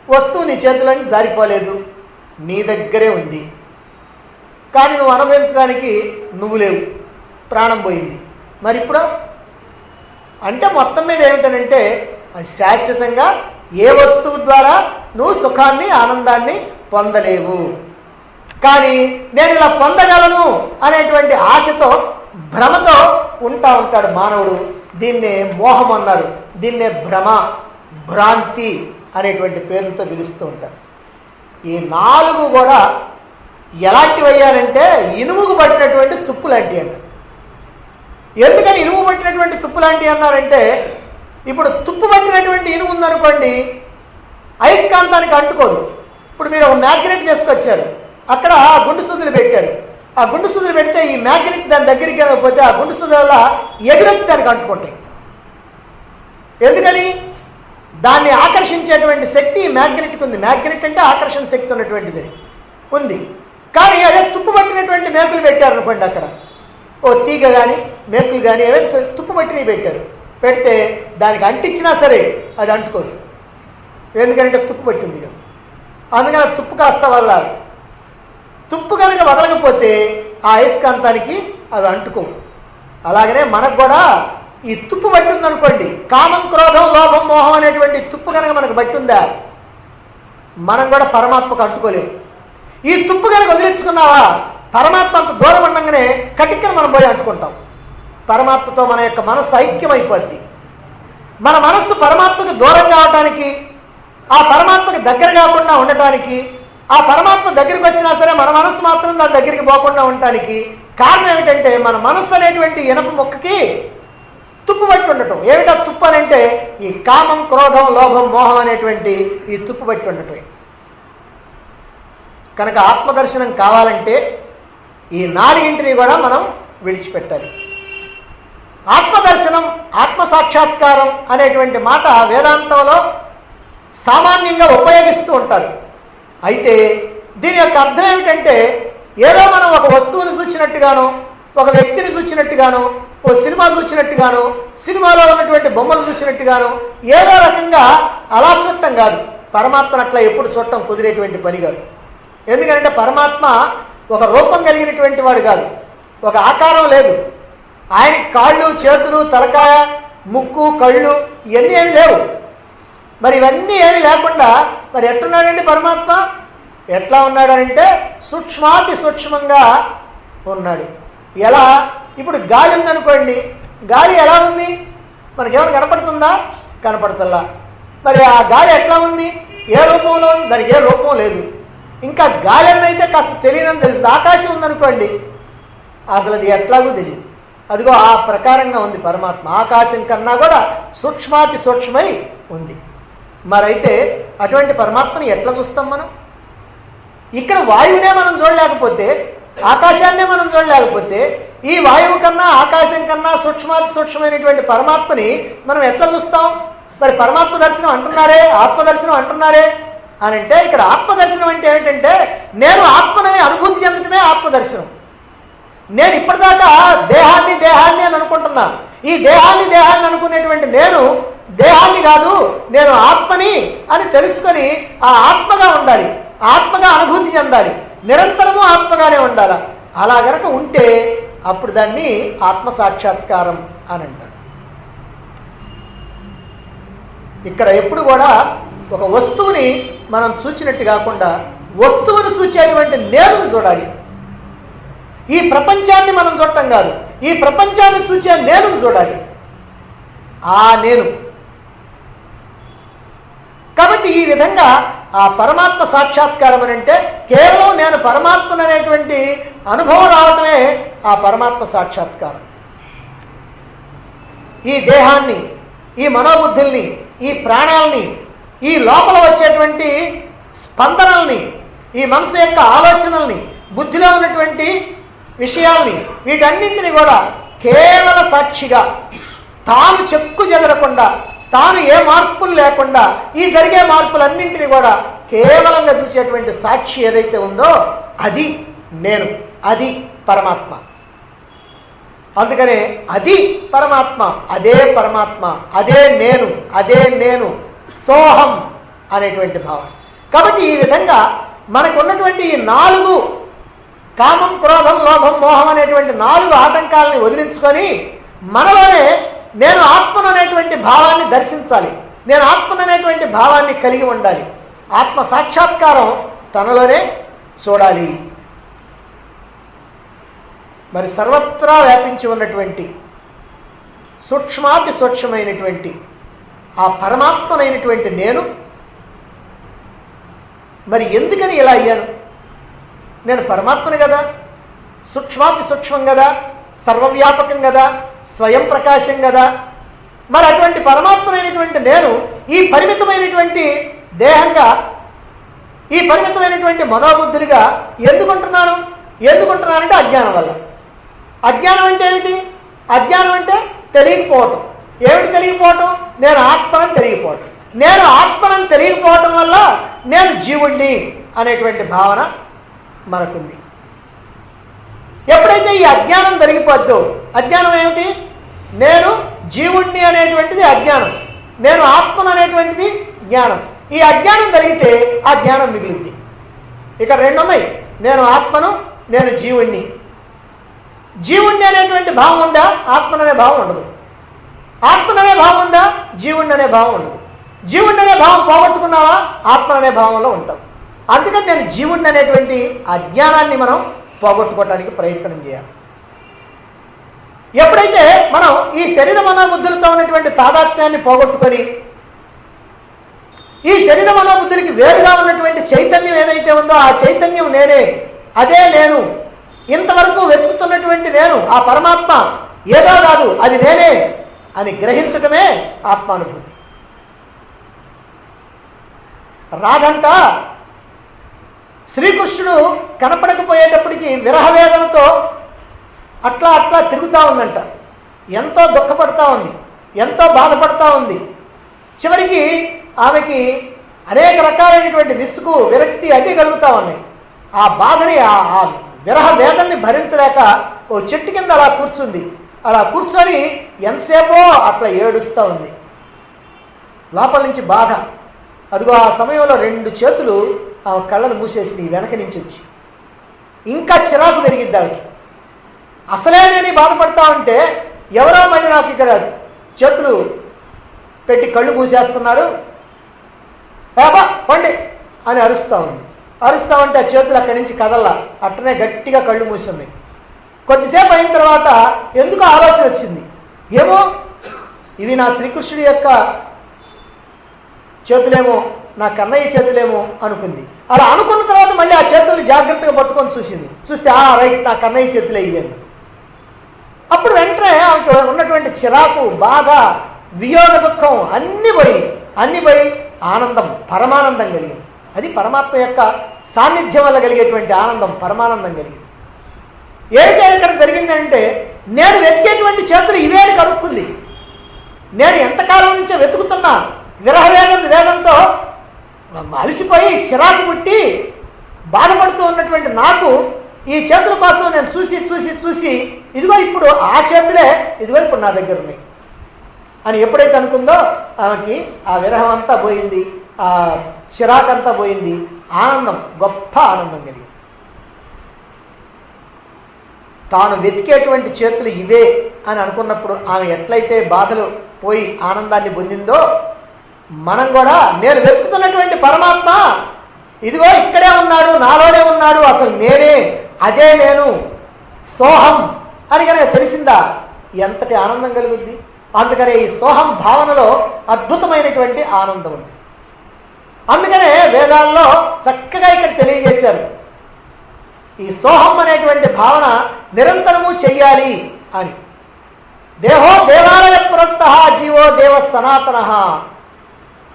వస్తువు నీ చేతుల నుంచి జారిపోలేదు, నీ దగ్గరే ఉంది, కానీ నువ్వు అనుభవించడానికి నువ్వు లేవు, ప్రాణం పోయింది. మరి ఇప్పుడు అంటే మొత్తం మీద ఏమిటనంటే అది శాశ్వతంగా ఏ వస్తువు ద్వారా నువ్వు సుఖాన్ని, ఆనందాన్ని పొందలేవు. కానీ నేను ఇలా పొందగలను అనేటువంటి ఆశతో, భ్రమతో ఉంటాడు మానవుడు. దీన్నే మోహం అన్నారు. దీన్నే భ్రమ, భ్రాంతి అనేటువంటి పేర్లతో పిలుస్తూ ఉంటారు. ఈ నాలుగు కూడా ఎలాంటివి అయ్యారంటే ఇనుముకు పట్టినటువంటి తుప్పు లాంటివి అంట. ఎందుకని ఇనుము పట్టినటువంటి తుప్పు లాంటివి అన్నారంటే, ఇప్పుడు తుప్పు పట్టినటువంటి ఇనుము ఉందనుకోండి, అయస్కాంతానికి అంటుకోదు. ఇప్పుడు మీరు ఒక మ్యాగ్నెట్ తీసుకొచ్చారు, అక్కడ గుండు సూదులు పెట్టారు, ఆ గుండు సూదులు పెడితే ఈ మ్యాగ్నెట్ దాని దగ్గరికి వెళ్ళకపోతే ఆ గుండు సూదుల వల్ల ఎగిరొచ్చి దానికి అంటుకుంటాయి. ఎందుకని? దాన్ని ఆకర్షించేటువంటి శక్తి మ్యాగ్నెట్కి ఉంది. మ్యాగ్నెట్ అంటే ఆకర్షణ శక్తి ఉన్నటువంటిది ఉంది. కానీ అదే తుప్పు పట్టినటువంటి మేకులు పెట్టారనుకోండి, అక్కడ ఓ తీగ కానీ మేకులు కానీ ఏవైనా తుప్పు పట్టినవి పెట్టారు, పెడితే దానికి అంటించినా సరే అది అంటుకోదు. ఎందుకంటే తుప్పు పట్టింది కదా. అందుకని తుప్పు కాస్త వదలాలి. తుప్పు కనుక వదలకపోతే ఆ అయస్కాంతానికి అవి అంటుకోవు. అలాగనే మనకు కూడా ఈ తుప్పు బట్టి ఉందనుకోండి, కామం, క్రోధం, లోభం, మోహం అనేటువంటి తుప్పు కనుక మనకు బట్టి ఉందా, మనం కూడా పరమాత్మకు అంటుకోలేము. ఈ తుప్పు కనుక వదిలించుకున్నావా, పరమాత్మ అంత దూరం ఉండగానే కటిక్కన మనం పోయి అంటుకుంటాం. పరమాత్మతో మన యొక్క మనస్సు ఐక్యమైపోద్ది. మన మనస్సు పరమాత్మకు దూరం కావటానికి, ఆ పరమాత్మకి దగ్గర కాకుండా ఉండటానికి, ఆ పరమాత్మ దగ్గరికి వచ్చినా సరే మన మనస్సు మాత్రం దాని దగ్గరికి పోకుండా ఉండటానికి కారణం ఏమిటంటే మన మనస్సు అనేటువంటి ఇనప మొక్కకి తుప్పు పట్టి ఉండటం. ఏమిటా తుప్పు అని అంటే ఈ కామం, క్రోధం, లోభం, మోహం అనేటువంటి ఈ తుప్పు పట్టి ఉండటమే. కనుక ఆత్మదర్శనం కావాలంటే ఈ నాలుగింటిని కూడా మనం విడిచిపెట్టాలి. ఆత్మదర్శనం, ఆత్మసాక్షాత్కారం అనేటువంటి మాట వేదాంతంలో సామాన్యంగా ఉపయోగిస్తూ ఉంటారు. అయితే దీని యొక్క అర్థం ఏమిటంటే ఏదో మనం ఒక వస్తువుని చూసినట్టుగానో, ఒక వ్యక్తిని చూసినట్టుగాను, ఓ సినిమా చూసినట్టుగాను, సినిమాలో ఉన్నటువంటి బొమ్మలు చూసినట్టుగాను ఏదో రకంగా అలా చూడటం కాదు. పరమాత్మను అట్లా ఎప్పుడు చూడటం కుదిరేటువంటి పని కాదు. ఎందుకంటే పరమాత్మ ఒక రూపం కలిగినటువంటి వాడు కాదు, ఒక ఆకారం లేదు. ఆయనకి కాళ్ళు, చేతులు, తలకాయ, ముక్కు, కళ్ళు ఇవన్నీ ఏమి లేవు. మరి ఇవన్నీ ఏమి లేకుండా మరి ఎట్టున్నాడండి పరమాత్మ? ఎట్లా ఉన్నాడంటే సూక్ష్మాతి సూక్ష్మంగా ఉన్నాడు. ఎలా? ఇప్పుడు గాలి ఉందనుకోండి, గాలి ఎలా ఉంది? మనకేమైనా కనపడుతుందా? కనపడుతుందా? మరి ఆ గాలి ఎట్లా ఉంది? ఏ రూపంలో ఉంది? దానికి ఏ రూపం లేదు. ఇంకా గాలి అన్నైతే కాస్త తెలియదని తెలుస్తుంది. ఆకాశం ఉందనుకోండి, అసలు అది ఎట్లాగూ తెలియదు. అదిగో ఆ ప్రకారంగా ఉంది పరమాత్మ. ఆకాశం కన్నా కూడా సూక్ష్మాతి సూక్ష్మై ఉంది. మరైతే అటువంటి పరమాత్మని ఎట్లా చూస్తాం మనం? ఇక్కడ వాయువునే మనం చూడలేకపోతే, ఆకాశాన్నే మనం చూడలేకపోతే, ఈ వాయువు కన్నా ఆకాశం కన్నా సూక్ష్మాతి సూక్ష్మమైనటువంటి పరమాత్మని మనం ఎట్లా చూస్తాం? మరి పరమాత్మ దర్శనం అంటున్నారే, ఆత్మదర్శనం అంటున్నారే అని అంటే, ఇక్కడ ఆత్మదర్శనం అంటే ఏమిటంటే నేను ఆత్మనని అనుభూతి చెందటమే ఆత్మదర్శనం. నేను ఇప్పటిదాకా దేహాన్ని దేహాన్ని అని అనుకుంటున్నా. ఈ దేహాన్ని అనుకునేటువంటి నేను దేహాన్ని కాదు, నేను ఆత్మని అని తెలుసుకొని ఆ ఆత్మగా ఉండాలి, ఆత్మగా అనుభూతి చెందాలి, నిరంతరము ఆత్మగానే ఉండాలి. అలా గనక ఉంటే అప్పుడు దాన్ని ఆత్మ సాక్షాత్కారం అని అంటారు. ఇక్కడ ఎప్పుడు కూడా ఒక వస్తువుని మనం చూచినట్టు కాకుండా వస్తువును చూచేటువంటి నేరును చూడాలి. ఈ ప్రపంచాన్ని మనం చూడటం కాదు, ఈ ప్రపంచాన్ని చూసే నేరును చూడాలి. ఆ నేను కాబట్టి ఈ విధంగా ఆ పరమాత్మ సాక్షాత్కారం అని అంటే కేవలం నేను పరమాత్మను అనేటువంటి అనుభవం రావటమే ఆ పరమాత్మ సాక్షాత్కారం. ఈ దేహాన్ని, ఈ మనోబుద్ధుల్ని, ఈ ప్రాణాలని, ఈ లోపల వచ్చేటువంటి స్పందనల్ని, ఈ మనసు యొక్క ఆలోచనల్ని, బుద్ధిలో ఉన్నటువంటి విషయాల్ని, వీటన్నింటినీ కూడా కేవల సాక్షిగా తాను చెక్కు చెదరకుండా, తాను ఏ మార్పులు లేకుండా ఈ జరిగే మార్పులన్నింటినీ కూడా కేవలంగా చూసేటువంటి సాక్షి ఏదైతే ఉందో అది నేను, అది పరమాత్మ. అందుకనే అది పరమాత్మ, అదే పరమాత్మ, అదే నేను, అదే నేను, సోహం అనేటువంటి భావం. కాబట్టి ఈ విధంగా మనకు ఉన్నటువంటి ఈ 4 కామం, క్రోధం, లోభం, మోహం అనేటువంటి 4 ఆటంకాలని వదిలించుకొని మనలోనే నేను ఆత్మను అనేటువంటి భావాన్ని దర్శించాలి, నేను ఆత్మను అనేటువంటి భావాన్ని కలిగి ఉండాలి. ఆత్మ సాక్షాత్కారం తనలోనే చూడాలి. మరి సర్వత్రా వ్యాపించి ఉన్నటువంటి సూక్ష్మాతి సూక్ష్మమైనటువంటి ఆ పరమాత్మనైనటువంటి నేను మరి ఎందుకని ఇలా అయ్యాను? నేను పరమాత్మని కదా, సూక్ష్మాతి సూక్ష్మం కదా, సర్వవ్యాపకం కదా, స్వయం ప్రకాశం కదా. మరి అటువంటి పరమాత్మనైనటువంటి నేను ఈ పరిమితమైనటువంటి దేహంగా, ఈ పరిమితమైనటువంటి మనోబుద్ధులుగా ఎందుకుంటున్నానంటే అజ్ఞానం వల్ల. అజ్ఞానం అంటే ఏమిటి? అజ్ఞానం అంటే తెలియకపోవటం. ఏమిటి తెలియకపోవటం? నేను ఆత్మని తెలియకపోవటం. నేను ఆత్మని తెలియకపోవటం వల్ల నేను జీవుణ్ణి అనేటువంటి భావన మనకుంది. ఎప్పుడైతే ఈ అజ్ఞానం జరిగిపోద్దో, అజ్ఞానం ఏమిటి? నేను జీవుణ్ణి అనేటువంటిది అజ్ఞానం, నేను ఆత్మను అనేటువంటిది జ్ఞానం. ఈ అజ్ఞానం జరిగితే ఆ జ్ఞానం మిగిలింది. ఇక 2 ఉన్నాయి, నేను ఆత్మను, నేను జీవుణ్ణి. జీవుణ్ణి అనేటువంటి భావం ఉందా? ఆత్మననే భావం ఉండదు. ఆత్మననే భావం ఉందా? జీవుణ్ణి అనే భావం ఉండదు. జీవుణ్ణి అనే భావం పోగొట్టుకున్నావా? ఆత్మననే భావంలో ఉంటాం. అందుకని నేను జీవుణ్ణి అనేటువంటి అజ్ఞానాన్ని మనం పోగొట్టుకోవడానికి ప్రయత్నం చేయాలి. ఎప్పుడైతే మనం ఈ శరీర మనోబుద్ధులతో ఉన్నటువంటి తాదాత్మ్యాన్ని పోగొట్టుకొని ఈ శరీర మనోబుద్ధులకి వేరుగా ఉన్నటువంటి చైతన్యం ఏదైతే ఉందో ఆ చైతన్యం నేనే, అదే నేను, ఇంతవరకు వెతుకుతున్నటువంటి నేను, ఆ పరమాత్మ ఏదో కాదు అది నేనే అని గ్రహించటమే ఆత్మానుభూతి. రాధంట శ్రీకృష్ణుడు కనపడకపోయేటప్పటికీ విరహవేదనతో అట్లా అట్లా తిరుగుతూ ఉందంట. ఎంతో దుఃఖపడతా ఉంది, ఎంతో బాధపడతా ఉంది. చివరికి ఆమెకి అనేక రకాలైనటువంటి విసుగు, విరక్తి అన్నీ కలుగుతూ ఉన్నాయి. ఆ బాధని, ఆ విరహ వేదనని భరించలేక ఓ చెట్టు కింద అలా కూర్చుంది. అలా కూర్చొని ఎంతసేపో అట్లా ఏడుస్తూ ఉంది. లోపల నుంచి బాధ. అదిగో ఆ సమయంలో 2 చేతులు ఆ కళ్ళను మూసేసి వెనక నుంచి వచ్చి ఇంకా చిరాకు పెరిగిద్ది ఆవికి. అసలే నేను బాధపడతా ఉంటే ఎవరో మళ్ళీ నాకు ఇక్కడ చేతులు పెట్టి కళ్ళు మూసేస్తున్నారు, బాబా పండి అని అరుస్తూ ఉంది. అరుస్తూ ఉంటే ఆ చేతులు అక్కడి నుంచి కదల్లా, అట్టనే గట్టిగా కళ్ళు మూసున్నాయి. కొద్దిసేపు అయిన తర్వాత ఎందుకు ఆలోచన వచ్చింది, ఏమో ఇవి నా శ్రీకృష్ణుడి యొక్క చేతులేమో, నా కన్నయ్య చేతులేమో అనుకుంది. అలా అనుకున్న తర్వాత మళ్ళీ ఆ చేతుల్ని జాగ్రత్తగా పట్టుకొని చూసింది. చూస్తే రైట్, నా కన్నయ్య చేతులే ఇవేను. అప్పుడు వెంటనే ఆమెకు ఉన్నటువంటి చిరాకు, బాధ, వియోగ దుఃఖం అన్నీ పోయి ఆనందం, పరమానందం కలిగింది. అది పరమాత్మ యొక్క సాన్నిధ్యం వల్ల కలిగేటువంటి ఆనందం, పరమానందం కలిగింది. ఏంటి ఇక్కడ జరిగిందంటే, నేను వెతికేటువంటి చేతులు ఇవేని కనుక్కుంది. నేను ఎంతకాలం నుంచో వెతుకుతున్నా, విరహ వేగంతో అలసిపోయి చిరాకు పుట్టి బాధపడుతూ ఉన్నటువంటి నాకు ఈ చేతుల కోసం నేను చూసి ఇదిగో ఇప్పుడు ఆ చేతులే ఇదిగో ఇప్పుడు నా దగ్గర ఉన్నాయి అని ఎప్పుడైతే అనుకుందో ఆమెకి ఆ విరహం అంతా పోయింది, ఆ చిరాకంతా పోయింది, ఆనందం, గొప్ప ఆనందం కలిగింది. తాను వెతికేటువంటి చేతులు ఇవే అని అనుకున్నప్పుడు ఆమె ఎట్లయితే బాధలు పోయి ఆనందాన్ని పొందిందో, మనం కూడా నేను వెతుకుతున్నటువంటి పరమాత్మ ఇదిగో ఇక్కడే ఉన్నాడు, నాలోనే ఉన్నాడు, అసలు నేనే, అదే నేను, సోహం అని కనుక తెలిసిందా ఎంతటి ఆనందం కలుగుద్ది. అందుకనే ఈ సోహం భావనలో అద్భుతమైనటువంటి ఆనందం ఉంది. అందుకనే వేదాల్లో చక్కగా ఇక్కడ తెలియజేశారు, ఈ సోహం అనేటువంటి భావన నిరంతరము చెయ్యాలి అని. దేహో దేవాలయ పురక్త జీవో దేవ సనాతన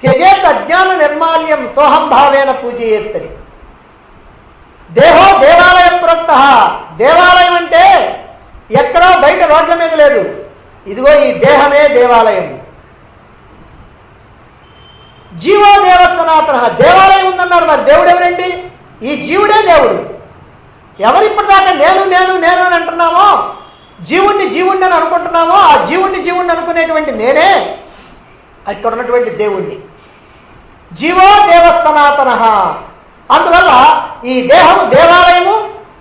త్యజేత్ అజ్ఞాన నిర్మాల్యం సోహం భావేన పూజయేత్తని. దేహో దేవాలయ పురక్త, దేవాలయం అంటే ఎక్కడో బయట రోడ్ల మీద లేదు, ఇదిగో ఈ దేహమే దేవాలయం. జీవో దేవ సనాతన, దేవాలయం ఉందన్నారు, మరి దేవుడు ఎవరండి? ఈ జీవుడే దేవుడు. ఎవరిప్పటిదాకా నేను నేను నేను అని అంటున్నామో, జీవుణ్ణి అని అనుకుంటున్నామో, ఆ జీవుణ్ణి అనుకునేటువంటి నేనే అక్కడ ఉన్నటువంటి దేవుణ్ణి. జీవో దేవ సనాతన. అందువల్ల ఈ దేహము దేవాలయము,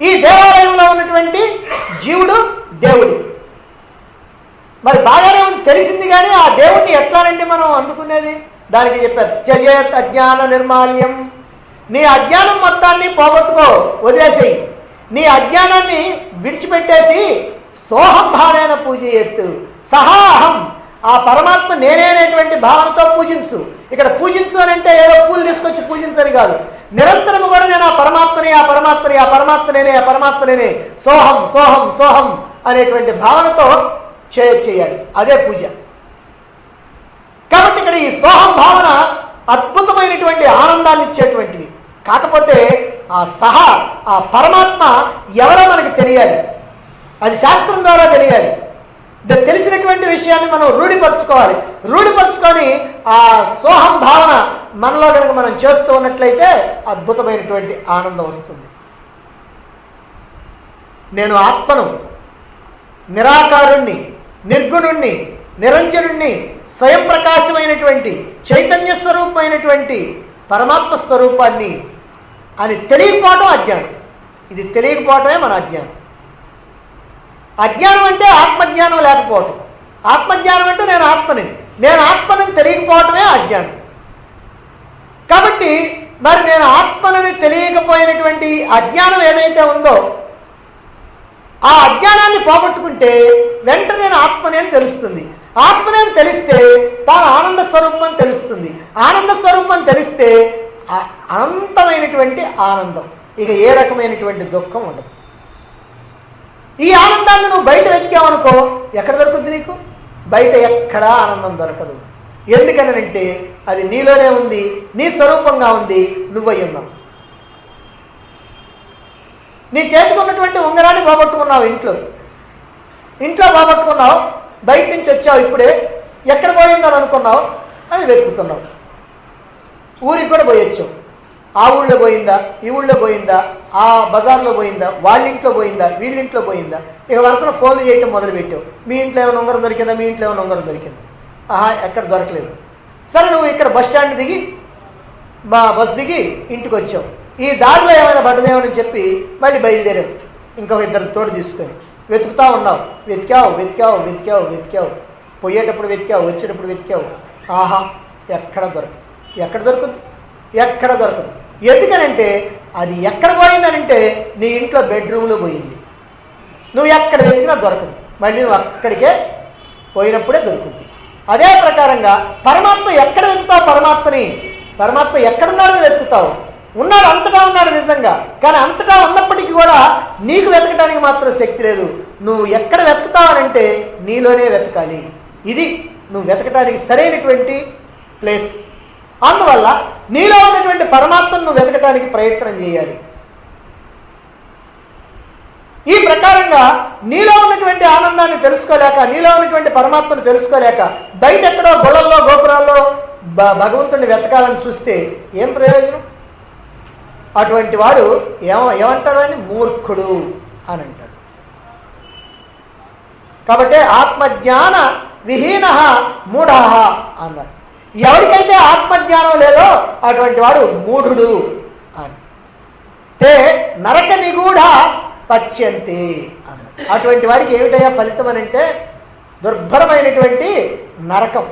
ఈ దేవాలయంలో ఉన్నటువంటి జీవుడు దేవుడు. మరి బాగానే ఉంది, తెలిసింది, కానీ ఆ దేవుణ్ణి ఎట్లానండి మనం అందుకునేది? దానికి చెప్పారు, త్యజేత్ అజ్ఞాన నిర్మాల్యం. నీ అజ్ఞానం మొత్తాన్ని పోగొట్టుకో, వదిలేసేయి. నీ అజ్ఞానాన్ని విడిచిపెట్టేసి సోహం భావేన పూజయేత్తు. సహా అహం, ఆ పరమాత్మ నేనే అనేటువంటి భావనతో పూజించు. ఇక్కడ పూజించు అని అంటే ఏదో పూలు తీసుకొచ్చి పూజించని కాదు, నిరంతరము కూడా నేను ఆ పరమాత్మనేనే సోహం సోహం సోహం అనేటువంటి భావనతో చేయాలి. అదే పూజ. కాబట్టి ఇక్కడ ఈ సోహం భావన అద్భుతమైనటువంటి ఆనందాన్ని ఇచ్చేటువంటిది. కాకపోతే ఆ పరమాత్మ ఎవరో మనకి తెలియాలి, అది శాస్త్రం ద్వారా తెలియాలి. తెలిసినటువంటి విషయాన్ని మనం రూఢిపరుచుకొని ఆ సోహం భావన మనలో కనుక మనం చేస్తూ ఉన్నట్లయితే అద్భుతమైనటువంటి ఆనందం వస్తుంది. నేను ఆత్మను, నిరాకారుణ్ణి, నిర్గుణుణ్ణి, నిరంజనుణ్ణి, స్వయం ప్రకాశమైనటువంటి చైతన్య స్వరూపమైనటువంటి పరమాత్మ స్వరూపాన్ని అని తెలియకపోవటం అజ్ఞానం. ఇది తెలియకపోవటమే మన అజ్ఞానం. అజ్ఞానం అంటే ఆత్మజ్ఞానం లేకపోవటం. ఆత్మజ్ఞానం అంటే నేను ఆత్మని తెలియకపోవటమే అజ్ఞానం. కాబట్టి మరి నేను ఆత్మని తెలియకపోయినటువంటి అజ్ఞానం ఏదైతే ఉందో ఆ అజ్ఞానాన్ని పోగొట్టుకుంటే వెంటనే నేను ఆత్మని అని తెలుస్తుంది. ఆత్మని అని తెలిస్తే తాను ఆనంద స్వరూపం అని తెలుస్తుంది. ఆనంద స్వరూపం తెలిస్తే అనంతమైనటువంటి ఆనందం, ఇక ఏ రకమైనటువంటి దుఃఖం ఉండదు. ఈ ఆనందాన్ని నువ్వు బయట వెతికావనుకో ఎక్కడ దొరుకుద్ది నీకు? బయట ఎక్కడా ఆనందం దొరకదు. ఎందుకనంటే అది నీలోనే ఉంది, నీ స్వరూపంగా ఉంది, నువ్వై ఉన్నావు. నీ చేతికి ఉన్నటువంటి ఉంగరాన్ని పోగొట్టుకున్నావు, ఇంట్లో పోగొట్టుకున్నావు, బయట నుంచి వచ్చావు, ఇప్పుడే ఎక్కడ పోయిందని అనుకున్నావు, అది వెతుకుతున్నావు. ఊరికి కూడా పోయొచ్చావు, ఆ ఊళ్ళో పోయిందా, ఈ ఊళ్ళో పోయిందా, ఆ బజార్లో పోయిందా, వాళ్ళ ఇంట్లో పోయిందా, వీళ్ళింట్లో పోయిందా, ఇక వరుసన ఫోన్లు చేయటం మొదలుపెట్టావు. మీ ఇంట్లో ఏమైనా ఉంగరం దొరికిందా, మీ ఇంట్లో ఏమైనా ఉంగరం దొరికిందా, ఆహా ఎక్కడ దొరకలేదు. సరే నువ్వు ఇక్కడ బస్ స్టాండ్ దిగి బస్ దిగి ఇంటికి వచ్చావు. ఈ దారిలో ఏమైనా పడ్డదేమని చెప్పి మళ్ళీ బయలుదేరావు ఇంకొక ఇద్దరు తోడు తీసుకొని. వెతుకుతా ఉన్నావు, వెతికావు వెతికావు వెతికావు వెతికావు, పోయేటప్పుడు వెతికావు, వచ్చేటప్పుడు వెతికావు, ఆహా ఎక్కడ దొరకదు. ఎక్కడ దొరుకుతుంది? ఎక్కడ దొరకదు. ఎందుకనంటే అది ఎక్కడ పోయిందనంటే నీ ఇంట్లో బెడ్రూమ్లో పోయింది. నువ్వు ఎక్కడ వెతికినా దొరకదు, మళ్ళీ నువ్వు అక్కడికే పోయినప్పుడే దొరుకుతుంది. అదే ప్రకారంగా పరమాత్మ ఎక్కడ వెతుకుతావు? పరమాత్మ ఎక్కడున్నాడని వెతుకుతావు. ఉన్నాడు, అంతటా ఉన్నాడు నిజంగా. కానీ అంతటా ఉన్నప్పటికీ కూడా నీకు వెతకడానికి మాత్రం శక్తి లేదు. నువ్వు ఎక్కడ వెతుకుతావనంటే నీలోనే వెతకాలి. ఇది నువ్వు వెతకడానికి సరైనటువంటి ప్లేస్. అందువల్ల నీలో ఉన్నటువంటి పరమాత్మను నువ్వు వెతకడానికి ప్రయత్నం చేయాలి. ఈ ప్రకారంగా నీలో ఉన్నటువంటి ఆనందాన్ని తెలుసుకోలేక, నీలో ఉన్నటువంటి పరమాత్మను తెలుసుకోలేక బయట ఎక్కడో గొడవల్లో గోపురాల్లో భగవంతుడిని వెతకాలని చూస్తే ఏం ప్రయోజనం? అటువంటి వాడు ఏమంటాడు అని మూర్ఖుడు అని అంటాడు. కాబట్టి ఆత్మజ్ఞాన విహీన మూఢ అన్నారు. ఎవరికైతే ఆత్మజ్ఞానం లేదో అటువంటి వాడు మూఢుడు అని. తే నరక నిగూఢ పశ్యంతి అన్నారు. అటువంటి వాడికి ఏమిటయ్యా ఫలితం అని అంటే దుర్భరమైనటువంటి నరకం.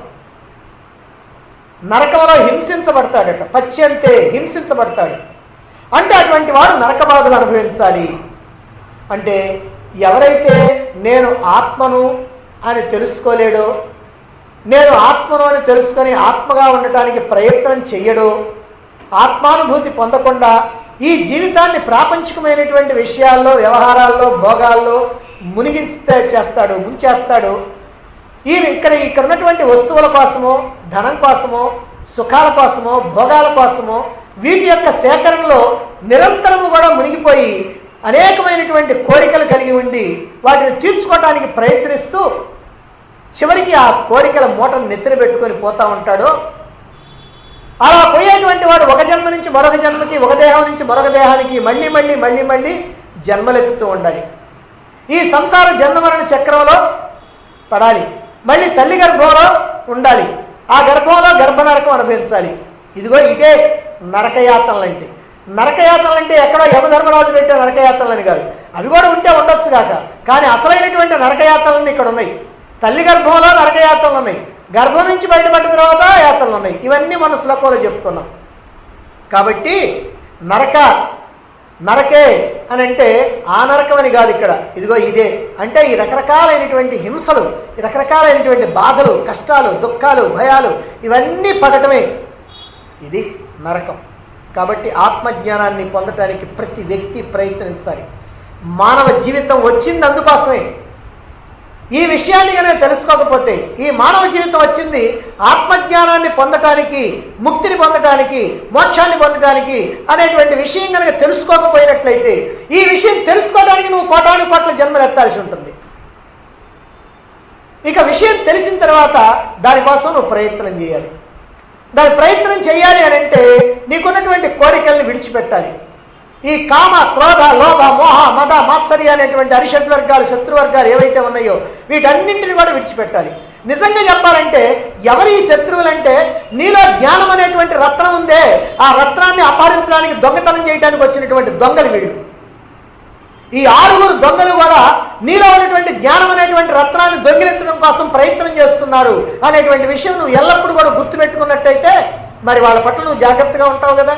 నరకంలో హింసించబడతాడట. పశ్యంతే హింసించబడతాడు. అంటే అటువంటి వాడు నరక బాధలు అనుభవించాలి. అంటే ఎవరైతే నేను ఆత్మను అని తెలుసుకోలేడో, నేను ఆత్మను అని తెలుసుకొని ఆత్మగా ఉండటానికి ప్రయత్నం చెయ్యడో, ఆత్మానుభూతి పొందకుండా ఈ జీవితాన్ని ప్రాపంచికమైనటువంటి విషయాల్లో, వ్యవహారాల్లో, భోగాల్లో ముంచేస్తాడు. ఇక్కడ ఉన్నటువంటి వస్తువుల కోసమో, ధనం కోసమో, సుఖాల కోసమో, భోగాల కోసమో, వీటి యొక్క సేకరణలో నిరంతరము కూడా మునిగిపోయి అనేకమైనటువంటి కోరికలు కలిగి ఉండి వాటిని తీర్చుకోవడానికి ప్రయత్నిస్తూ చివరికి ఆ కోరికల మూటను నెత్తిన పెట్టుకొని పోతా ఉంటాడు. అలా పోయేటువంటి వాడు ఒక జన్మ నుంచి మరొక జన్మకి, ఒక దేహం నుంచి మరొక దేహానికి మళ్ళీ మళ్ళీ మళ్ళీ మళ్ళీ జన్మలెత్తుతూ ఉండాలి. ఈ సంసార జన్మమరణ చక్రంలో పడాలి. మళ్ళీ తల్లి గర్భంలో ఉండాలి. ఆ గర్భంలో గర్భనరకం అనుభవించాలి. ఇదిగో ఇదే నరకయాతనలంటే. నరకయాతనలంటే ఎక్కడో యమధర్మరాజు పెట్టే నరకయాతనలని కాదు. అవి కూడా ఉంటే ఉండొచ్చు కాక, కానీ అసలైనటువంటి నరకయాతనలు ఇక్కడ ఉన్నాయి. తల్లి గర్భంలో నరకయాతనలు ఉన్నాయి, గర్భం నుంచి బయటపడిన తర్వాత యాతనలు ఉన్నాయి. ఇవన్నీ మన శ్లోకంలో చెప్పుకున్నాం. కాబట్టి నరకే అని అంటే ఆ నరకం అని కాదు ఇక్కడ. ఇదిగో ఇదే అంటే ఈ రకరకాలైనటువంటి హింసలు, ఈ రకరకాలైనటువంటి బాధలు, కష్టాలు, దుఃఖాలు, భయాలు ఇవన్నీ పడటమే ఇది నరకం. కాబట్టి ఆత్మజ్ఞానాన్ని పొందటానికి ప్రతి వ్యక్తి ప్రయత్నించాలి. మానవ జీవితం వచ్చింది అందుకోసమే. ఈ విషయాన్ని కనుక తెలుసుకోకపోతే, ఈ మానవ జీవితం వచ్చింది ఆత్మజ్ఞానాన్ని పొందటానికి, ముక్తిని పొందటానికి, మోక్షాన్ని పొందటానికి అనేటువంటి విషయం కనుక తెలుసుకోకపోయినట్లయితే ఈ విషయం తెలుసుకోవడానికి నువ్వు కోటాను కోట్ల జన్మలు ఎత్తాల్సి ఉంటుంది. ఇక విషయం తెలిసిన తర్వాత దానికోసం నువ్వు ప్రయత్నం చేయాలి. దాని ప్రయత్నం చేయాలి అని అంటే నీకున్నటువంటి కోరికల్ని విడిచిపెట్టాలి. ఈ కామ, క్రోధ, లోభ, మోహ, మద, మాత్సర్య అనేటువంటి అరిషడ్వర్గాలు, శత్రువర్గాలు ఏవైతే ఉన్నాయో వీటన్నింటిని కూడా విడిచిపెట్టాలి. నిజంగా చెప్పాలంటే ఎవరి శత్రువులంటే నీలో జ్ఞానం అనేటువంటి రత్నం ఉందే, ఆ రత్నాన్ని అపహరించడానికి, దొంగతనం చేయడానికి వచ్చినటువంటి దొంగలు వీళ్ళు. ఈ 6 దొంగలు కూడా నీలో ఉన్నటువంటి జ్ఞానం అనేటువంటి రత్నాన్ని దొంగిలించడం కోసం ప్రయత్నం చేస్తున్నారు అనేటువంటి విషయం నువ్వు ఎల్లప్పుడూ కూడా గుర్తుపెట్టుకున్నట్టయితే మరి వాళ్ళ పట్ల నువ్వు జాగ్రత్తగా ఉంటావు కదా.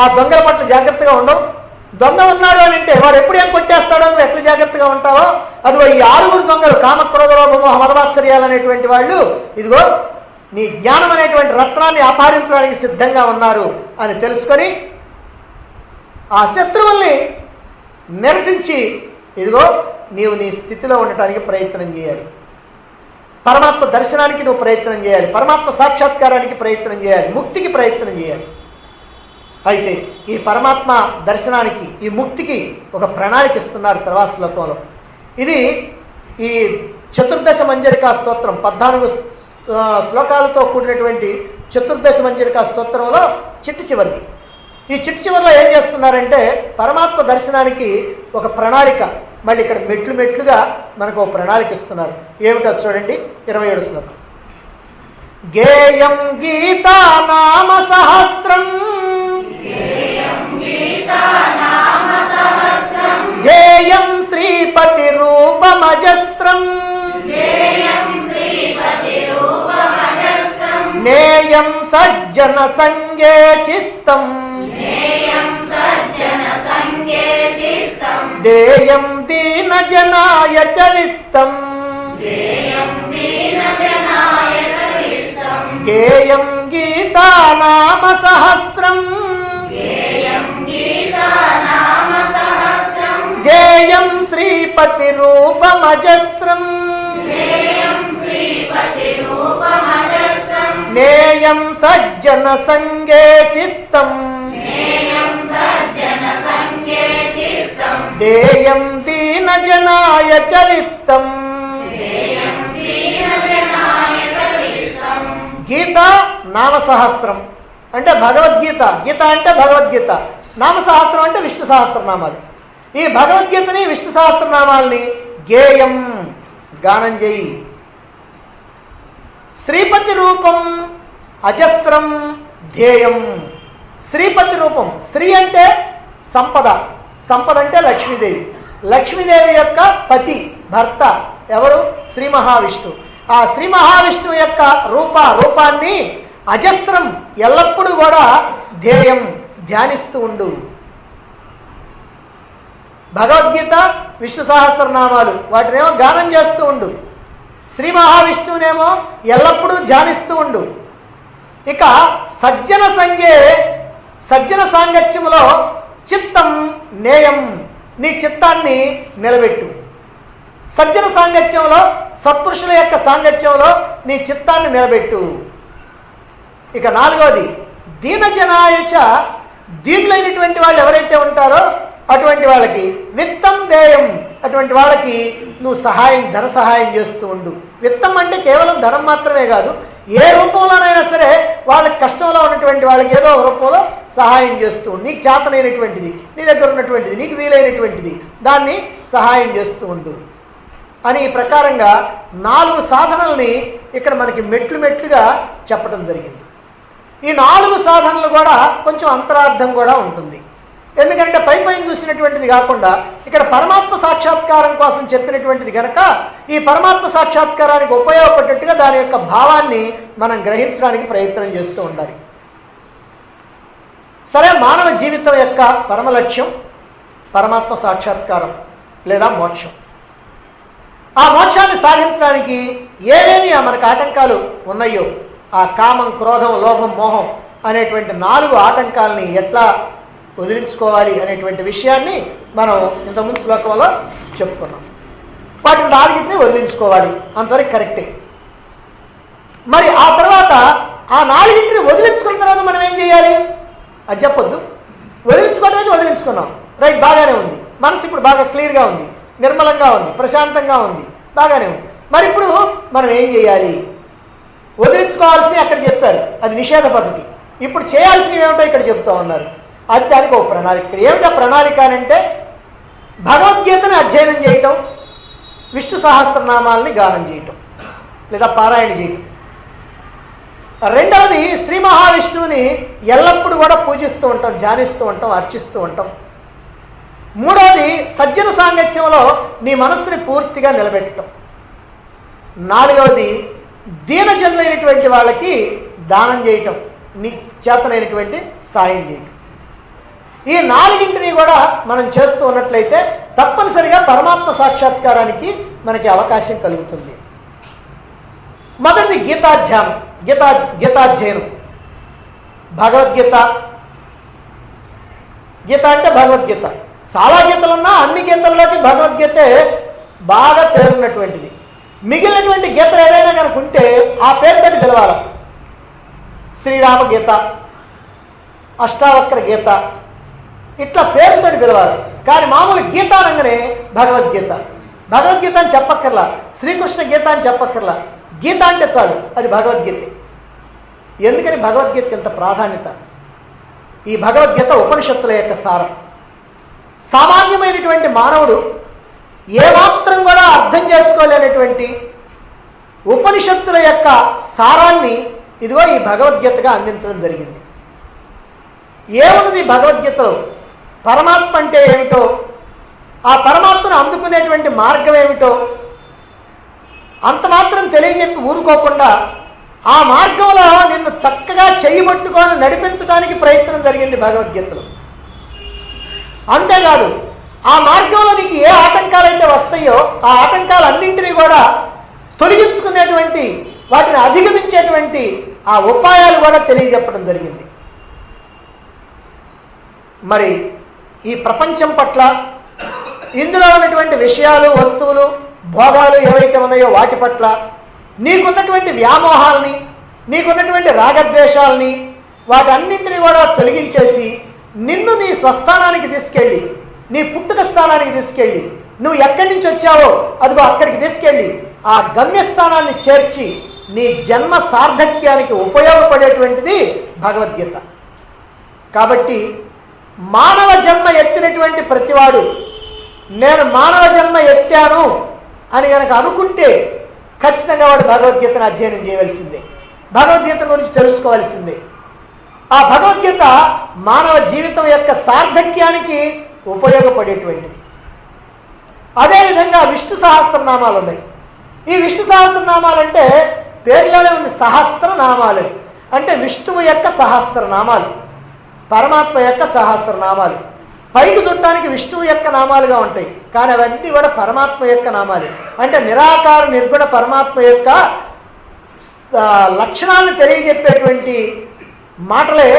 ఆ దొంగల పట్ల జాగ్రత్తగా ఉండవు. దొంగ ఉన్నాడు అని అంటే వాడు ఎప్పుడు ఏం కొట్టేస్తాడో నువ్వు ఎట్లా జాగ్రత్తగా ఉంటావో అదిగో ఈ 6 దొంగలు కామక్రోధలోభము మదమాత్సర్యాలు అనేటువంటి వాళ్ళు ఇదిగో నీ జ్ఞానం అనేటువంటి రత్నాన్ని అపహరించడానికి సిద్ధంగా ఉన్నారు అని తెలుసుకొని ఆ శత్రువుల్ని నిరసించి ఇదిగో నీవు నీ స్థితిలో ఉండటానికి ప్రయత్నం చేయాలి. పరమాత్మ దర్శనానికి నువ్వు ప్రయత్నం చేయాలి. పరమాత్మ సాక్షాత్కారానికి ప్రయత్నం చేయాలి. ముక్తికి ప్రయత్నం చేయాలి. అయితే ఈ పరమాత్మ దర్శనానికి, ఈ ముక్తికి ఒక ప్రణాళిక ఇస్తున్నారు తర్వాత శ్లోకంలో. ఇది ఈ చతుర్దశ మంజరికా స్తోత్రం 14 శ్లోకాలతో కూడినటువంటి చతుర్దశ మంజరికా స్తోత్రంలో చిట్ట చివరిది. ఈ చివరిలో ఏం చేస్తున్నారంటే పరమాత్మ దర్శనానికి ఒక ప్రణాళిక, మళ్ళీ ఇక్కడ మెట్లు మెట్లుగా మనకు ఒక ప్రణాళిక ఇస్తున్నారు. ఏమిటో చూడండి 27 శ్లోకం. గేయం గీతా నామ సహస్రం ధ్యేయం శ్రీపతి రూపమజస్రం నేయం సజ్జన సంగే చిత్తం దేయం దీన జనాయ చరిత్తం గేయం గీతా నామ సహస్రం ధ్యేయం శ్రీపతి రూపమజస్రం నేయం సజ్జన సంగే చిత్తం దేయం దీన జనాయ చరిత్తం. గీత నామ సహస్రం అంటే భగవద్గీత, గీత అంటే భగవద్గీత, నామ సహస్రం అంటే విష్ణు సహస్రనామాలు. ఈ భగవద్గీతని విష్ణు సహస్రనామాల్ని గేయం గానం చేయి, శ్రీపతి రూపం అజస్రం ధ్యేయం. శ్రీపతి రూపం, స్త్రీ అంటే సంపద, సంపద అంటే లక్ష్మీదేవి, లక్ష్మీదేవి యొక్క పతి భర్త ఎవరు? శ్రీ మహావిష్ణువు. ఆ శ్రీ మహావిష్ణువు యొక్క రూపాన్ని అజస్రం ఎల్లప్పుడూ కూడా ధ్యేయం ధ్యానిస్తూ ఉండు. భగవద్గీత విష్ణు సహస్రనామాలు వాటినేమో గానం చేస్తూ ఉండు, శ్రీ మహావిష్ణువునేమో ఎల్లప్పుడూ ధ్యానిస్తూ ఉండు. ఇక సజ్జన సంగే, సజ్జన సాంగత్యములో చిత్తం నేయం, నీ చిత్తాన్ని నిలబెట్టు. సజ్జన సాంగత్యంలో, సత్పురుషుల యొక్క సాంగత్యంలో నీ చిత్తాన్ని నిలబెట్టు. ఇక 4వది దీనజనాయచ, దీనులైనటువంటి వాళ్ళు ఎవరైతే ఉంటారో అటువంటి వాళ్ళకి విత్తం దేయం, అటువంటి వాళ్ళకి నువ్వు సహాయం, ధన సహాయం చేస్తూ ఉండు. విత్తం అంటే కేవలం ధనం మాత్రమే కాదు, ఏ రూపంలోనైనా సరే వాళ్ళకి కష్టంలో ఉన్నటువంటి వాళ్ళకి ఏదో ఒక రూపంలో సహాయం చేస్తూ ఉండు. నీకు చేతనైనటువంటిది, నీ దగ్గర ఉన్నటువంటిది, నీకు వీలైనటువంటిది దాన్ని సహాయం చేస్తూ ఉండు అని ఈ ప్రకారంగా 4 సాధనల్ని ఇక్కడ మనకి మెట్లు మెట్లుగా చెప్పడం జరిగింది. ఈ 4 సాధనలు కూడా కొంచెం అంతరార్థం కూడా ఉంటుంది. ఎందుకంటే పైన చూసినటువంటిది కాకుండా ఇక్కడ పరమాత్మ సాక్షాత్కారం కోసం చెప్పినటువంటిది కనుక ఈ పరమాత్మ సాక్షాత్కారానికి ఉపయోగపడేట్టుగా దాని యొక్క భావాన్ని మనం గ్రహించడానికి ప్రయత్నం చేస్తూ ఉండాలి. సరే, మానవ జీవితం యొక్క పరమ లక్ష్యం పరమాత్మ సాక్షాత్కారం లేదా మోక్షం. ఆ మోక్షాన్ని సాధించడానికి ఏమేమి మనకు ఆటంకాలు ఉన్నాయో, ఆ కామం, క్రోధం, లోభం, మోహం అనేటువంటి 4 ఆటంకాలని ఎట్లా వదిలించుకోవాలి అనేటువంటి విషయాన్ని మనం ఇంతకుముందు శ్లోకంలో చెప్పుకున్నాం. వాటిని 4ని వదిలించుకోవాలి, అంతవరకు కరెక్టే. మరి ఆ తర్వాత ఆ 4ని వదిలించుకున్న తర్వాత మనం ఏం చేయాలి అది చెప్పొద్దు. వదిలించుకోవడం అయితే వదిలించుకున్నాం, రైట్, బాగానే ఉంది. మనసు ఇప్పుడు బాగా క్లియర్గా ఉంది, నిర్మలంగా ఉంది, ప్రశాంతంగా ఉంది, బాగానే ఉంది. మరి ఇప్పుడు మనం ఏం చేయాలి? వదిలించుకోవాల్సినవి అక్కడ చెప్పారు, అది నిషేధ పద్ధతి. ఇప్పుడు చేయాల్సినవి ఏమిటో ఇక్కడ చెప్తా ఉన్నారు. అది దానికి ఒక ప్రణాళిక. ఇక్కడ ఏమిటో ప్రణాళిక అంటే భగవద్గీతను అధ్యయనం చేయటం, విష్ణు సహస్రనామాలని గానం చేయటం లేదా పారాయణ చేయటం. 2వది శ్రీ మహావిష్ణువుని ఎల్లప్పుడూ కూడా పూజిస్తూ ఉంటాం, ధ్యానిస్తూ ఉంటాం, అర్చిస్తూ ఉంటాం. 3వది సజ్జన సాంగత్యంలో నీ మనస్సుని పూర్తిగా నిలబెట్టడం. 4వది దీనజనులైనటువంటి వాళ్ళకి దానం చేయటం, నీ చేతనైనటువంటి సాయం చేయటం. ఈ 4ని కూడా మనం చేస్తూ ఉన్నట్లయితే తప్పనిసరిగా పరమాత్మ సాక్షాత్కారానికి మనకి అవకాశం కలుగుతుంది. మొదటిది గీతాధ్యానం, గీతాధ్యయనం. భగవద్గీత, గీత అంటే భగవద్గీత. చాలా గీతలున్నా అన్ని గీతల్లోకి భగవద్గీతే బాగా పేరున్నటువంటిది. మిగిలినటువంటి గీతలు ఏదైనా కనుక ఉంటే ఆ పేరుతో పిలవాలి. శ్రీరామ గీత, అష్టావక్ర గీత, ఇట్లా పేరుతో పిలవాలి. కానీ మామూలు గీత అనగానే భగవద్గీత, భగవద్గీత అని చెప్పక్కర్లా, శ్రీకృష్ణ గీత అని చెప్పక్కర్లా, గీత అంటే చాలు అది భగవద్గీత. ఎందుకని భగవద్గీతకి ఇంత ప్రాధాన్యత? ఈ భగవద్గీత ఉపనిషత్తుల యొక్క సారం. సామాన్యమైనటువంటి మానవుడు ఏమాత్రం కూడా అర్థం చేసుకోలేనటువంటి ఉపనిషత్తుల యొక్క సారాన్ని ఇదిగో ఈ భగవద్గీతగా అందించడం జరిగింది. ఏమున్నది భగవద్గీతలో? పరమాత్మ అంటే ఏమిటో, ఆ పరమాత్మను అందుకునేటువంటి మార్గం ఏమిటో అంత మాత్రం తెలియజెప్పి ఊరుకోకుండా ఆ మార్గంలో నిన్ను చక్కగా చేయబట్టుకొని నడిపించడానికి ప్రయత్నం జరిగింది భగవద్గీతలో. అంతేకాదు ఆ మార్గంలో నీకు ఏ ఆటంకాలైతే వస్తాయో ఆ ఆటంకాలన్నింటినీ కూడా తొలగించుకునేటువంటి, వాటిని అధిగమించేటువంటి ఆ ఉపాయాలు కూడా తెలియజెప్పడం జరిగింది. మరి ఈ ప్రపంచం పట్ల, ఇందులో ఉన్నటువంటి విషయాలు, వస్తువులు, భోగాలు ఏవైతే ఉన్నాయో వాటి పట్ల నీకున్నటువంటి వ్యామోహాలని, నీకున్నటువంటి రాగద్వేషాలని, వాటన్నింటినీ కూడా తొలగించేసి నిన్ను నీ స్వస్థానానికి తీసుకెళ్ళి, నీ పుట్టుక స్థానానికి తీసుకెళ్ళి, నువ్వు ఎక్కడి నుంచి వచ్చావో అదిగో అక్కడికి తీసుకెళ్ళి ఆ గమ్యస్థానాన్ని చేర్చి నీ జన్మ సార్థక్యానికి ఉపయోగపడేటువంటిది భగవద్గీత. కాబట్టి మానవ జన్మ ఎత్తినటువంటి ప్రతివాడు నేను మానవ జన్మ ఎత్తాను అని కనుక అనుకుంటే ఖచ్చితంగా వాడు భగవద్గీతను అధ్యయనం చేయవలసిందే, భగవద్గీత గురించి తెలుసుకోవాల్సిందే. ఆ భగవద్గీత మానవ జీవితం యొక్క సార్థక్యానికి ఉపయోగపడేటువంటిది. అదేవిధంగా విష్ణు సహస్రనామాలు ఉన్నాయి. ఈ విష్ణు సహస్రనామాలు అంటే పేరులోనే ఉంది సహస్రనామాలు, అంటే విష్ణువు యొక్క సహస్రనామాలు, పరమాత్మ యొక్క సహస్రనామాలు. పైకి చుట్టానికి విష్ణువు యొక్క నామాలుగా ఉంటాయి, కానీ అవన్నీ కూడా పరమాత్మ యొక్క నామాలు. అంటే నిరాకార నిర్గుణ పరమాత్మ యొక్క లక్షణాలను తెలియజెప్పేటువంటి మాటలే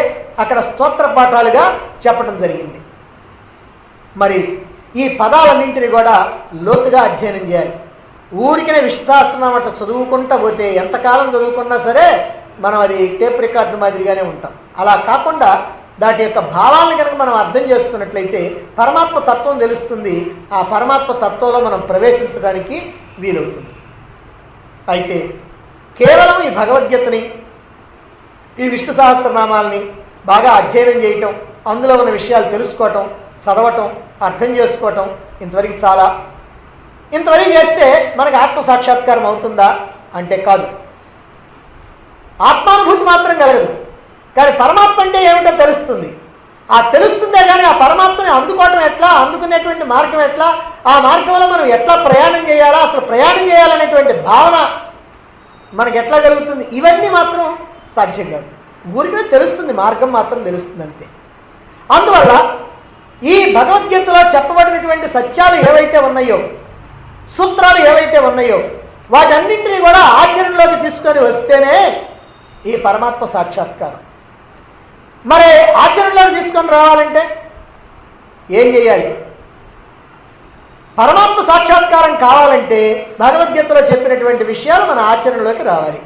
అక్కడ స్తోత్ర పాఠాలుగా చెప్పడం జరిగింది. మరి ఈ పదాలన్నింటినీ కూడా లోతుగా అధ్యయనం చేయాలి. ఊరికనే విష్ణు సహస్రనామం అట్లా చదువుకుంటా పోతే ఎంతకాలం చదువుకున్నా సరే మనం అది టేప్ రికార్డు మాదిరిగానే ఉంటాం. అలా కాకుండా దాటి యొక్క భావాలను కనుక మనం అర్థం చేసుకున్నట్లయితే పరమాత్మ తత్వం తెలుస్తుంది. ఆ పరమాత్మ తత్వంలో మనం ప్రవేశించడానికి వీలవుతుంది. అయితే కేవలం ఈ భగవద్గీతని, ఈ విష్ణు సహస్రనామాల్ని బాగా అధ్యయనం చేయటం, అందులో ఉన్న విషయాలు తెలుసుకోవటం, చదవటం, అర్థం చేసుకోవటం ఇంతవరకు చాలా. ఇంతవరకు చేస్తే మనకు ఆత్మ సాక్షాత్కారం అవుతుందా అంటే కాదు. ఆత్మానుభూతి మాత్రం కలగదు, కానీ పరమాత్మ అంటే ఏమిటో తెలుస్తుంది. ఆ తెలుస్తుందే కానీ ఆ పరమాత్మని అందుకోవటం ఎట్లా, అందుకునేటువంటి మార్గం ఎట్లా, ఆ మార్గంలో మనం ఎట్లా ప్రయాణం చేయాలా, అసలు ప్రయాణం చేయాలనేటువంటి భావన మనకు ఎట్లా కలుగుతుంది, ఇవన్నీ మాత్రం సాధ్యం కాదు. ఊరికే తెలుస్తుంది, మార్గం మాత్రం తెలుస్తుంది అంతే. అందువల్ల ఈ భగవద్గీతలో చెప్పబడినటువంటి సత్యాలు ఏవైతే ఉన్నాయో, సూత్రాలు ఏవైతే ఉన్నాయో వాటన్నింటినీ కూడా ఆచరణలోకి తీసుకొని వస్తేనే ఈ పరమాత్మ సాక్షాత్కారం. మరి ఆచరణలోకి తీసుకొని రావాలంటే ఏం చేయాలి? పరమాత్మ సాక్షాత్కారం కావాలంటే భగవద్గీతలో చెప్పినటువంటి విషయాలు మన ఆచరణలోకి రావాలి.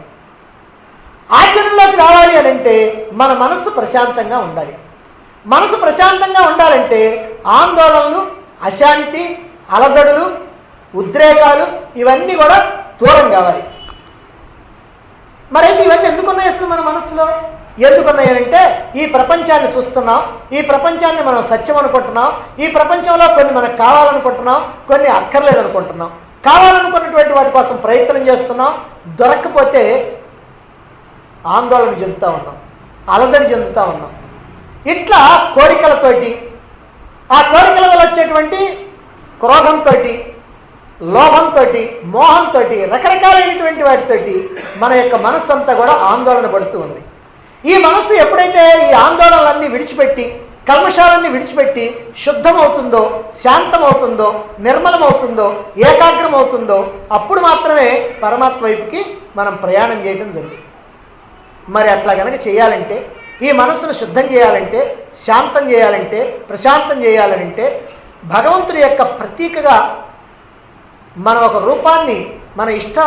ఆచరణలోకి రావాలి అని అంటే మన మనస్సు ప్రశాంతంగా ఉండాలి. మనసు ప్రశాంతంగా ఉండాలంటే ఆందోళనలు, అశాంతి, అలజడులు, ఉద్రేకాలు ఇవన్నీ కూడా దూరం కావాలి. మరైతే ఇవన్నీ ఎందుకున్నాయి అసలు మన మనసులో? ఎందుకున్నాయనంటే ఈ ప్రపంచాన్ని చూస్తున్నాం, ఈ ప్రపంచాన్ని మనం సత్యం అనుకుంటున్నాం, ఈ ప్రపంచంలో కొన్ని మనకు కావాలనుకుంటున్నాం, కొన్ని అక్కర్లేదనుకుంటున్నాం. కావాలనుకున్నటువంటి వాటి కోసం ప్రయత్నం చేస్తున్నాం, దొరక్కపోతే ఆందోళన చెందుతూ ఉన్నాం, అలజడి చెందుతూ ఉన్నాం. ఇట్లా కోరికలతోటి, ఆ కోరికల వల్ల వచ్చేటువంటి క్రోధంతో, లోభంతో, మోహంతో, రకరకాలైనటువంటి వాటితోటి మన యొక్క మనస్సు అంతా కూడా ఆందోళన పడుతూ ఉంది. ఈ మనస్సు ఎప్పుడైతే ఈ ఆందోళనలన్నీ విడిచిపెట్టి, కల్మషాలన్నీ విడిచిపెట్టి శుద్ధమవుతుందో, శాంతమవుతుందో, నిర్మలమవుతుందో, ఏకాగ్రమవుతుందో అప్పుడు మాత్రమే పరమాత్మ వైపుకి మనం ప్రయాణం చేయడం జరుగుతుంది. మరి అట్లా కనుక చేయాలంటే, ఈ మనస్సును శుద్ధం చేయాలంటే, శాంతం చేయాలంటే, ప్రశాంతం చేయాలంటే భగవంతుడి యొక్క ప్రతీకగా మనం ఒక రూపాన్ని, మన ఇష్ట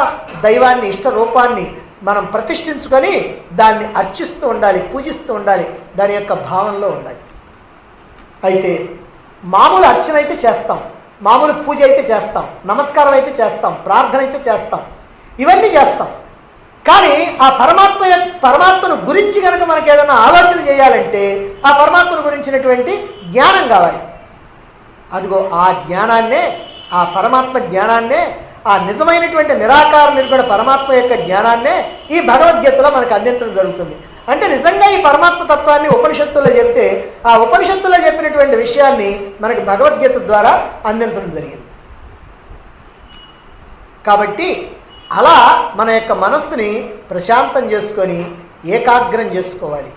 దైవాన్ని, ఇష్ట రూపాన్ని మనం ప్రతిష్ఠించుకొని దాన్ని అర్చిస్తూ ఉండాలి, పూజిస్తూ ఉండాలి, దాని యొక్క భావనలో ఉండాలి. అయితే మామూలు అర్చన అయితే చేస్తాం, మామూలు పూజ అయితే చేస్తాం, నమస్కారం అయితే చేస్తాం, ప్రార్థన అయితే చేస్తాం, ఇవన్నీ చేస్తాం. కానీ ఆ పరమాత్మను గురించి కనుక మనకి ఏదైనా ఆలోచన చేయాలంటే ఆ పరమాత్మను గురించినటువంటి జ్ఞానం కావాలి. అదిగో ఆ జ్ఞానాన్నే, ఆ పరమాత్మ జ్ఞానాన్నే, ఆ నిజమైనటువంటి నిరాకార నిర్గుణ పరమాత్మ యొక్క జ్ఞానాన్నే ఈ భగవద్గీతలో మనకు అందించడం జరుగుతుంది. అంటే నిజంగా ఈ పరమాత్మ తత్వాన్ని ఉపనిషత్తుల్లో చెప్తే ఆ ఉపనిషత్తుల్లో చెప్పినటువంటి విషయాన్ని మనకి భగవద్గీత ద్వారా అందించడం జరిగింది. కాబట్టి అలా మన యొక్క మనస్సుని ప్రశాంతం చేసుకొని ఏకాగ్రం చేసుకోవాలి.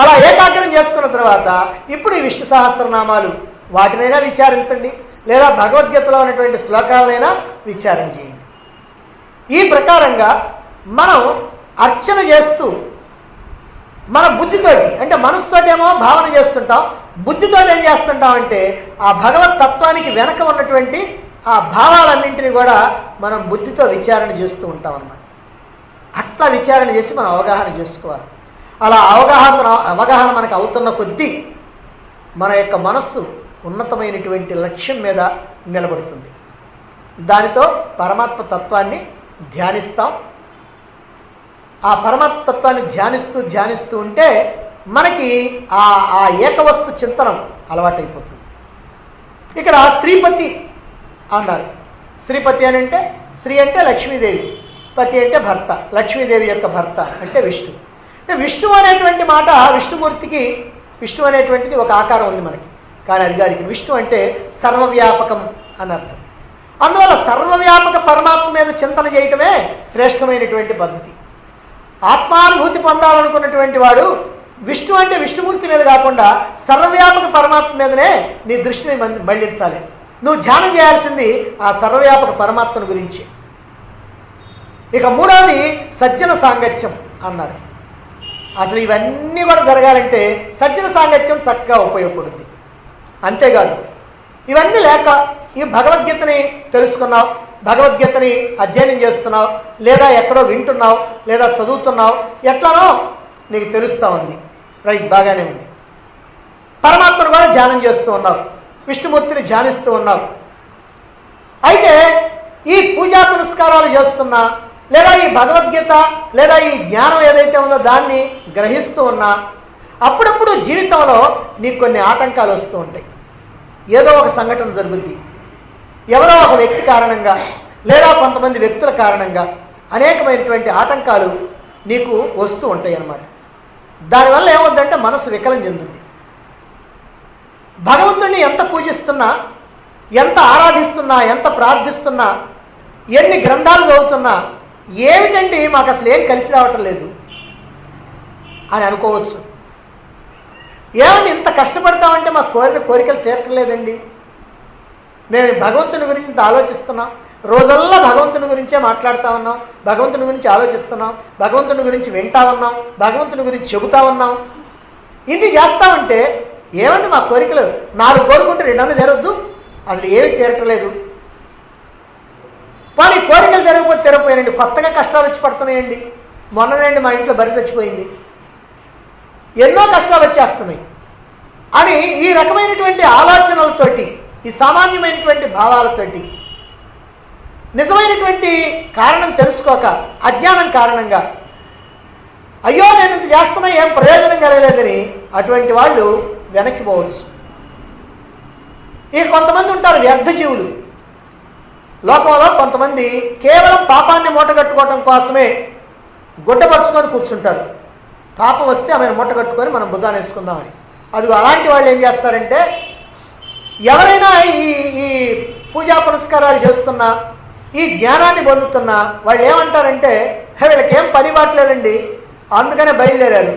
అలా ఏకాగ్రం చేసుకున్న తర్వాత ఇప్పుడు ఈ విష్ణు సహస్రనామాలు వాటినైనా విచారించండి, లేదా భగవద్గీతలో ఉన్నటువంటి శ్లోకాలనైనా విచారణ చేయండి. ఈ ప్రకారంగా మనం అర్చన చేస్తూ మన బుద్ధితోటి, అంటే మనసుతోటేమో భావన చేస్తుంటాం, బుద్ధితో ఏం చేస్తుంటాం అంటే ఆ భగవత్ తత్వానికి వెనక ఉన్నటువంటి ఆ భావాలన్నింటినీ కూడా మనం బుద్ధితో విచారణ చేస్తూ ఉంటాం అన్నమాట. అట్లా విచారణ చేసి మనం అవగాహన చేసుకోవాలి. అలా అవగాహన మనకు అవుతున్న కొద్దీ మన యొక్క మనస్సు ఉన్నతమైనటువంటి లక్ష్యం మీద నిలబడుతుంది. దానితో పరమాత్మ తత్వాన్ని ధ్యానిస్తాం. ఆ పరమాత్మ తత్వాన్ని ధ్యానిస్తూ ఉంటే మనకి ఆ ఏకవస్తు చింతనం అలవాటైపోతుంది. ఇక్కడ శ్రీపతి అన్నారు. శ్రీపతి అని అంటే శ్రీ అంటే లక్ష్మీదేవి, పతి అంటే భర్త, లక్ష్మీదేవి యొక్క భర్త అంటే విష్ణు. అంటే విష్ణు అనేటువంటి మాట, విష్ణుమూర్తికి విష్ణు అనేటువంటిది ఒక ఆకారం ఉంది మనకి, కానీ అది కాదు. విష్ణు అంటే సర్వవ్యాపకం అని అర్థం. అందువల్ల సర్వవ్యాపక పరమాత్మ మీద చింతన చేయటమే శ్రేష్టమైనటువంటి పద్ధతి. ఆత్మానుభూతి పొందాలనుకున్నటువంటి వాడు విష్ణు అంటే విష్ణుమూర్తి మీద కాకుండా సర్వవ్యాపక పరమాత్మ మీదనే నీ దృష్టిని మళ్లించాలి. నువ్వు ధ్యానం చేయాల్సింది ఆ సర్వవ్యాపక పరమాత్మను గురించి. ఇక మూడవది సజ్జన సాంగత్యం అన్నారు. అసలు ఇవన్నీ కూడా జరగాలంటే సజ్జన సాంగత్యం చక్కగా ఉపయోగపడుతుంది. అంతేకాదు, ఇవన్నీ లేక ఈ భగవద్గీతని తెలుసుకున్నావు, భగవద్గీతని అధ్యయనం చేస్తున్నావు, లేదా ఎక్కడో వింటున్నావు, లేదా చదువుతున్నావు, ఎట్లానో నీకు తెలుస్తూ ఉంది, రైట్, బాగానే ఉంది. పరమాత్మను కూడా ధ్యానం చేస్తూ ఉన్నావు, విష్ణుమూర్తిని ధ్యానిస్తూ ఉన్నావు. అయితే ఈ పూజా పురస్కారాలు చేస్తున్నా, లేదా ఈ భగవద్గీత లేదా ఈ జ్ఞానం ఏదైతే ఉందో దాన్ని గ్రహిస్తూ ఉన్నా, అప్పుడప్పుడు జీవితంలో నీకు కొన్ని ఆటంకాలు వస్తూ ఉంటాయి. ఏదో ఒక సంఘటన జరుగుద్ది, ఎవరో ఒక వ్యక్తి కారణంగా లేదా కొంతమంది వ్యక్తుల కారణంగా అనేకమైనటువంటి ఆటంకాలు నీకు వస్తూ ఉంటాయి అన్నమాట. దానివల్ల ఏమవుద్దంటే మనసు వికలం చెందుతుంది. భగవంతుడిని ఎంత పూజిస్తున్నా, ఎంత ఆరాధిస్తున్నా, ఎంత ప్రార్థిస్తున్నా, ఎన్ని గ్రంథాలు చదువుతున్నా ఏమిటండి మాకు అసలు ఏం కలిసి రావటం లేదు అని అనుకోవచ్చు. ఏమండి ఇంత కష్టపడతామంటే మాకు కోరికలు తీరట్లేదండి, మేము భగవంతుని గురించి ఇంత ఆలోచిస్తున్నాం, రోజల్లా భగవంతుని గురించే మాట్లాడుతూ ఉన్నాం, భగవంతుని గురించి ఆలోచిస్తున్నాం, భగవంతుని గురించి వింటా ఉన్నాం, భగవంతుని గురించి చెబుతా ఉన్నాం, ఇన్ని చేస్తా ఉంటే ఏమండి మా కోరికలు 4 కోరుకుంటే 2 తీరొద్దు, అసలు ఏమి తీరట్లేదు. కానీ కోరికలు తిరగపోయానండి, కొత్తగా కష్టాలు వచ్చి పడుతున్నాయండి. మొన్ననండి మా ఇంట్లో బరి చచ్చిపోయింది, ఎన్నో కష్టాలు వచ్చేస్తున్నాయి అని ఈ రకమైనటువంటి ఆలోచనలతోటి, ఈ సామాన్యమైనటువంటి భావాలతోటి నిజమైనటువంటి కారణం తెలుసుకోక అజ్ఞానం కారణంగా అయ్యో నేను ఇంత చేస్తున్నా ఏం ప్రయోజనం కలగలేదని అటువంటి వాళ్ళు వెనక్కి పోవచ్చు. ఇక కొంతమంది ఉంటారు వ్యర్థ జీవులు. లోకంలో కొంతమంది కేవలం పాపాన్ని మూటగట్టుకోవడం కోసమే గుడ్డపరుచుకొని కూర్చుంటారు. పాపం వస్తే ఆమెను మూటగట్టుకొని మనం భుజాన్ని వేసుకుందామని. అది అలాంటి వాళ్ళు ఏం చేస్తారంటే, ఎవరైనా ఈ పూజా పురస్కారాలు చేస్తున్నా, ఈ జ్ఞానాన్ని పొందుతున్నా వాళ్ళు ఏమంటారంటే, వీళ్ళకేం పని బాట్లేదండి అందుకనే బయలుదేరారు.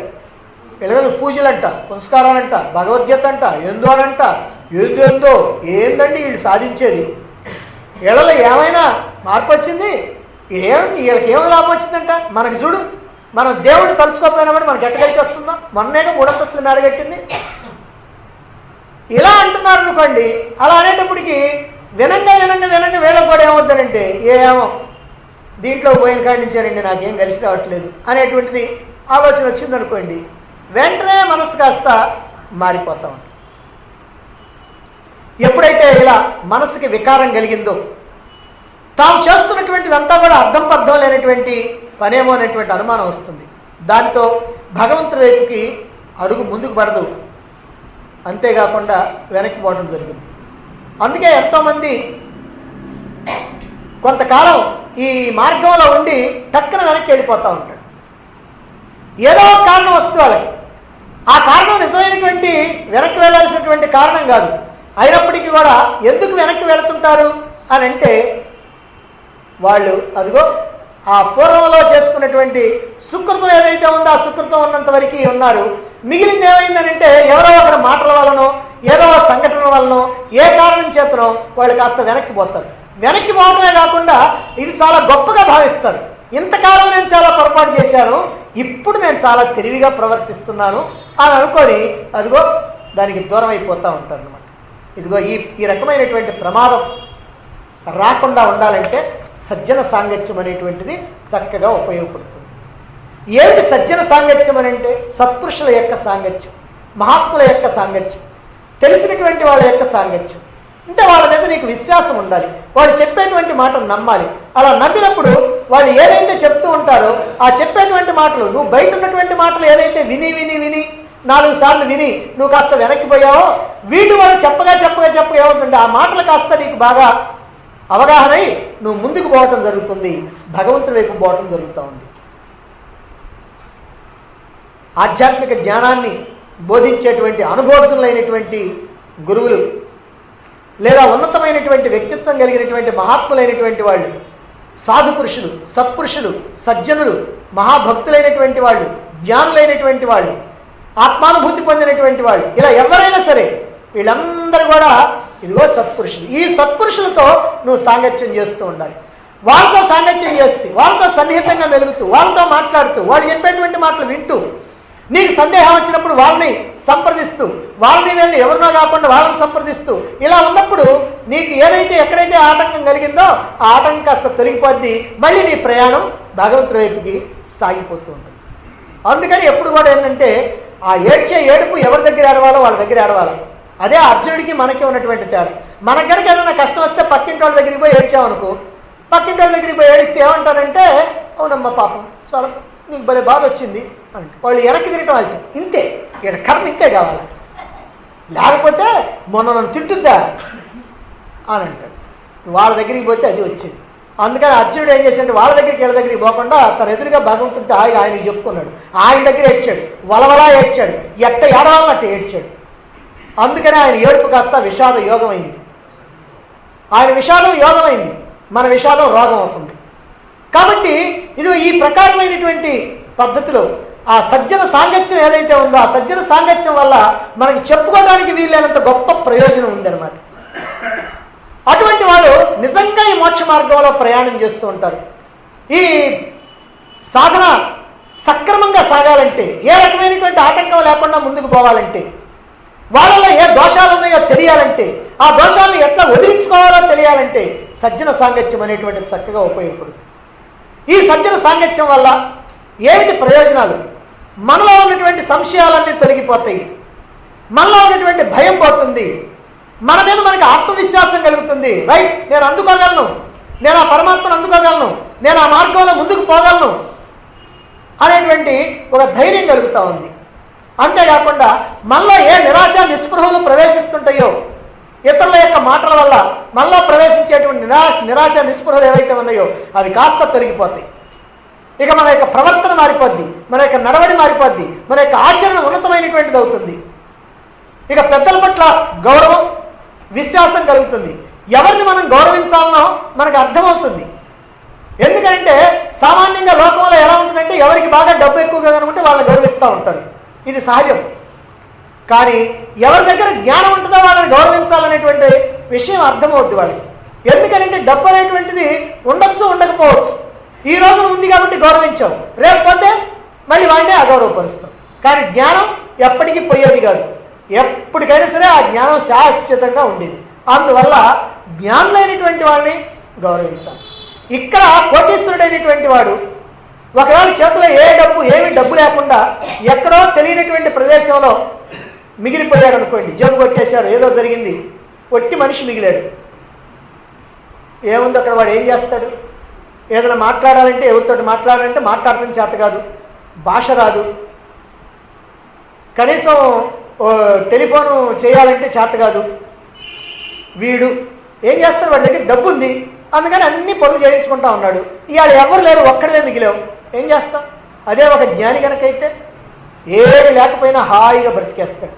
వీళ్ళ పూజలంట, పురస్కారాలంట, భగవద్గీత అంట, ఏందో అనంట, ఏందో ఏందండి వీళ్ళు సాధించేది, వీళ్ళలో ఏమైనా మార్పు వచ్చింది, ఏమిటి వీళ్ళకి ఏమి లాభం వచ్చిందంట, మనకి చూడు మనం దేవుడు తలుచుకోకపోయినా కూడా మనకి ఎట్టగలిసి వస్తుందా, మొన్నేగా 3 అంతస్తులు మేడగట్టింది, ఇలా అంటున్నారు అనుకోండి. అలా అనేటప్పటికి వినంగా వీళ్ళకి కూడా ఏమవుతారంటే, ఏమో దీంట్లో పోయిన కాడి నుంచేనండి నాకేం కలిసి రావట్లేదు అనేటువంటిది ఆలోచన వచ్చిందనుకోండి, వెంటనే మనసు కాస్త మారిపోతా ఉంటుంది. ఎప్పుడైతే ఇలా మనసుకి వికారం కలిగిందో, తాము చేస్తున్నటువంటిదంతా కూడా అర్థం పర్థం లేనటువంటి పనేమో అనేటువంటి అనుమానం వస్తుంది. దానితో భగవంతుడి వైపుకి అడుగు ముందుకు పడదు, అంతేకాకుండా వెనక్కి పోవడం జరిగింది. అందుకే ఎంతోమంది కొంతకాలం ఈ మార్గంలో ఉండి టక్కన వెనక్కి వెళ్ళిపోతూ ఉంటాడు. ఏదో కారణం వస్తుంది వాళ్ళకి. ఆ కారణం నిజమైనటువంటి వెనక్కి వెళ్ళాల్సినటువంటి కారణం కాదు. అయినప్పటికీ కూడా ఎందుకు వెనక్కి వెళుతుంటారు అని అంటే, వాళ్ళు అదిగో ఆ పూర్వంలో చేసుకున్నటువంటి సుకృతం ఏదైతే ఉందో ఆ సుకృతం ఉన్నంత వరకు ఉన్నారు. మిగిలింది ఏమైందనంటే, ఎవరో ఒకరి మాటల వలనో ఏదో సంఘటన వలనో ఏ కారణం చేతనో వాళ్ళు కాస్త వెనక్కి పోతారు. వెనక్కి పోవడమే కాకుండా ఇది చాలా గొప్పగా భావిస్తారు. ఇంతకాలం నేను చాలా పొరపాటు చేశాను, ఇప్పుడు నేను చాలా తెలివిగా ప్రవర్తిస్తున్నాను అని అనుకొని అదిగో దానికి దూరం అయిపోతూ ఉంటారు అన్నమాట. ఇదిగో ఈ రకమైనటువంటి ప్రమాదం రాకుండా ఉండాలంటే సజ్జన సాంగత్యం అనేటువంటిది చక్కగా ఉపయోగపడుతుంది. ఏమిటి సజ్జన సాంగత్యం అని అంటే, సత్పురుషుల యొక్క సాంగత్యం, మహాత్ముల యొక్క సాంగత్యం, తెలిసినటువంటి వాళ్ళ యొక్క సాంగత్యం. అంటే వాళ్ళ మీద నీకు విశ్వాసం ఉండాలి, వాళ్ళు చెప్పేటువంటి మాటలు నమ్మాలి. అలా నమ్మినప్పుడు వాళ్ళు ఏదైతే చెప్తూ ఉంటారో ఆ చెప్పేటువంటి మాటలు, నువ్వు బయట ఉన్నటువంటి మాటలు ఏదైతే విని విని విని 4 సార్లు విని నువ్వు కాస్త వెనక్కిపోయావో, వీటి వాళ్ళు చెప్పగా ఏమవుతుంటే ఆ మాటలు కాస్త నీకు బాగా అవగాహనై నువ్వు ముందుకు పోవటం జరుగుతుంది, భగవంతుడి వైపు పోవటం జరుగుతూ ఉంది. ఆధ్యాత్మిక జ్ఞానాన్ని బోధించేటువంటి అనుభవజ్ఞులైనటువంటి గురువులు లేదా ఉన్నతమైనటువంటి వ్యక్తిత్వం కలిగినటువంటి మహాత్ములైనటువంటి వాళ్ళు, సాధు పురుషులు, సత్పురుషులు, సజ్జనులు, మహాభక్తులైనటువంటి వాళ్ళు, జ్ఞానులైనటువంటి వాళ్ళు, ఆత్మానుభూతి పొందినటువంటి వాళ్ళు, ఇలా ఎవరైనా సరే వీళ్ళందరూ కూడా ఇదిగో సత్పురుషులు. ఈ సత్పురుషులతో నువ్వు సాంగత్యం చేస్తూ ఉండాలి. వాళ్ళతో సాంగత్యం చేస్తూ, వాళ్ళతో సన్నిహితంగా మెలుగుతూ, వాళ్ళతో మాట్లాడుతూ, వాళ్ళు చెప్పేటువంటి మాటలు వింటూ, నీకు సందేహం వచ్చినప్పుడు వాళ్ళని సంప్రదిస్తూ, వాళ్ళని వీళ్ళని ఎవరినో కాకుండా వాళ్ళని సంప్రదిస్తూ, ఇలా ఉన్నప్పుడు నీకు ఏదైతే ఎక్కడైతే ఆటంకం కలిగిందో ఆ ఆటంకం కాస్త తొలగిపోద్ది, మళ్ళీ నీ ప్రయాణం భగవంతుడి వైపుకి సాగిపోతూ ఉంటుంది. అందుకని ఎప్పుడు కూడా ఏంటంటే, ఆ ఏడుపు ఎవరి దగ్గర ఆడవాలో వాళ్ళ దగ్గర ఆడవాలి. అదే అర్జునుడికి మనకి ఉన్నటువంటి తేడా. మనకు కనుక ఏదైనా కష్టం వస్తే పక్కింటి వాళ్ళ దగ్గరికి పోయి ఏడ్చామనుకో, పక్కింటి వాళ్ళ దగ్గరికి పోయి ఏడిస్తే ఏమంటారంటే, అవునమ్మా పాపం చాలా నీకు భలే బాధ వచ్చింది అంటే వాళ్ళు వెనక్కి తిరగటం వాళ్ళు ఇంతే, ఇక్కడ కర్మ ఇంతే కావాలి, లేకపోతే మొన్న నన్ను తింటుందా అని అంటాడు. వాళ్ళ దగ్గరికి పోతే అది వచ్చింది. అందుకని అర్జునుడు ఏం చేశాడంటే వాళ్ళ దగ్గరికి వీళ్ళ దగ్గరికి పోకుండా తన ఎదురుగా భగవంతుంటే ఆయనకి చెప్పుకున్నాడు. ఆయన దగ్గర ఏడ్చాడు, వలవలా ఏడ్చాడు, ఎట్ట ఏడవాలన్నట్టు ఏడ్చాడు. అందుకని ఆయన ఏడుపు కాస్త విషాద యోగం అయింది. ఆయన విషాదం యోగం అయింది, మన విషాదం రోగం అవుతుంది. కాబట్టి ఇది ఈ ప్రకారమైనటువంటి పద్ధతిలో ఆ సజ్జన సాంగత్యం ఏదైతే ఉందో ఆ సజ్జన సాంగత్యం వల్ల మనకి చెప్పుకోవడానికి వీలైనంత గొప్ప ప్రయోజనం ఉందన్నమాట. అటువంటి వాళ్ళు నిజంగా ఈ మోక్ష మార్గంలో ప్రయాణం చేస్తూ ఉంటారు. ఈ సాధన సక్రమంగా సాగాలంటే, ఏ రకమైనటువంటి ఆటంకం లేకుండా ముందుకు పోవాలంటే, వాళ్ళలో ఏ దోషాలు ఉన్నాయో తెలియాలంటే, ఆ దోషాలను ఎట్లా వదిలించుకోవాలో తెలియాలంటే సజ్జన సాంగత్యం అనేటువంటిది చక్కగా ఉపయోగపడుతుంది. ఈ సజ్జన సాంగత్యం వల్ల ఏమిటి ప్రయోజనాలు? మనలో ఉన్నటువంటి సంశయాలన్నీ తొలగిపోతాయి, మనలో ఉన్నటువంటి భయం పోతుంది, మన మీద మనకి ఆత్మవిశ్వాసం కలుగుతుంది. రైట్, నేను అందుకోగలను, నేను ఆ పరమాత్మను అందుకోగలను, నేను ఆ మార్గంలో ముందుకు పోగలను అనేటువంటి ఒక ధైర్యం కలుగుతూ ఉంది. అంతేకాకుండా మనలో ఏ నిరాశ నిస్పృహలు ప్రవేశిస్తుంటాయో ఇతరుల యొక్క మాటల వల్ల మనలో ప్రవేశించేటువంటి నిరాశ నిస్పృహలు ఏవైతే ఉన్నాయో అవి కాస్త తొలగిపోతాయి. ఇక మన యొక్క ప్రవర్తన మారిపోద్ది, మన యొక్క నడవడి మారిపోద్ది, మన యొక్క ఆచరణ ఉన్నతమైనటువంటిది అవుతుంది. ఇక పెద్దల పట్ల గౌరవం విశ్వాసం కలుగుతుంది. ఎవరిని మనం గౌరవించాలనో మనకు అర్థమవుతుంది. ఎందుకంటే సామాన్యంగా లోకంలో ఎలా ఉంటుందంటే, ఎవరికి బాగా డబ్బు ఎక్కువగా కనుకుంటే వాళ్ళని గౌరవిస్తూ ఉంటారు, ఇది సహజం. కానీ ఎవరి దగ్గర జ్ఞానం ఉంటుందో వాళ్ళని గౌరవించాలనేటువంటి విషయం అర్థమవుద్ది వాళ్ళకి. ఎందుకంటే డబ్బు అనేటువంటిది ఉండొచ్చు, ఉండకపోవచ్చు. ఈ రోజున ఉంది కాబట్టి గౌరవించాం, రేపు పోతే మళ్ళీ వాడిని అగౌరవపరుస్తాం. కానీ జ్ఞానం ఎప్పటికీ పోయేది కాదు, ఎప్పటికైనా సరే ఆ జ్ఞానం శాశ్వతంగా ఉండేది. అందువల్ల జ్ఞానులైనటువంటి వాళ్ళని గౌరవించాలి. ఇక్కడ కోటీశ్వరుడైనటువంటి వాడు ఒకవేళ చేతిలో ఏమి డబ్బు లేకుండా ఎక్కడో తెలియనటువంటి ప్రదేశంలో మిగిలిపోయాడు అనుకోండి, జబ్బు కొట్టేశారు, ఏదో జరిగింది, ఒట్టి మనిషి మిగిలాడు. ఏముంది అక్కడ? వాడు ఏం చేస్తాడు? ఏదైనా మాట్లాడాలంటే, ఎవరితో మాట్లాడాలంటే మాట్లాడటం చేత కాదు, భాష రాదు, కనీసం టెలిఫోను చేయాలంటే చేత కాదు, వీడు ఏం చేస్తాడు, వాడి దగ్గర డబ్బు ఉంది అందుకని అన్ని పనులు చేయించుకుంటా ఉన్నాడు, ఇవాళ ఎవరు లేరు ఒక్కడే మిగిలావు, ఏం చేస్తాం? అదే ఒక జ్ఞాని కనుకైతే ఏమి లేకపోయినా హాయిగా బ్రతికేస్తాడు.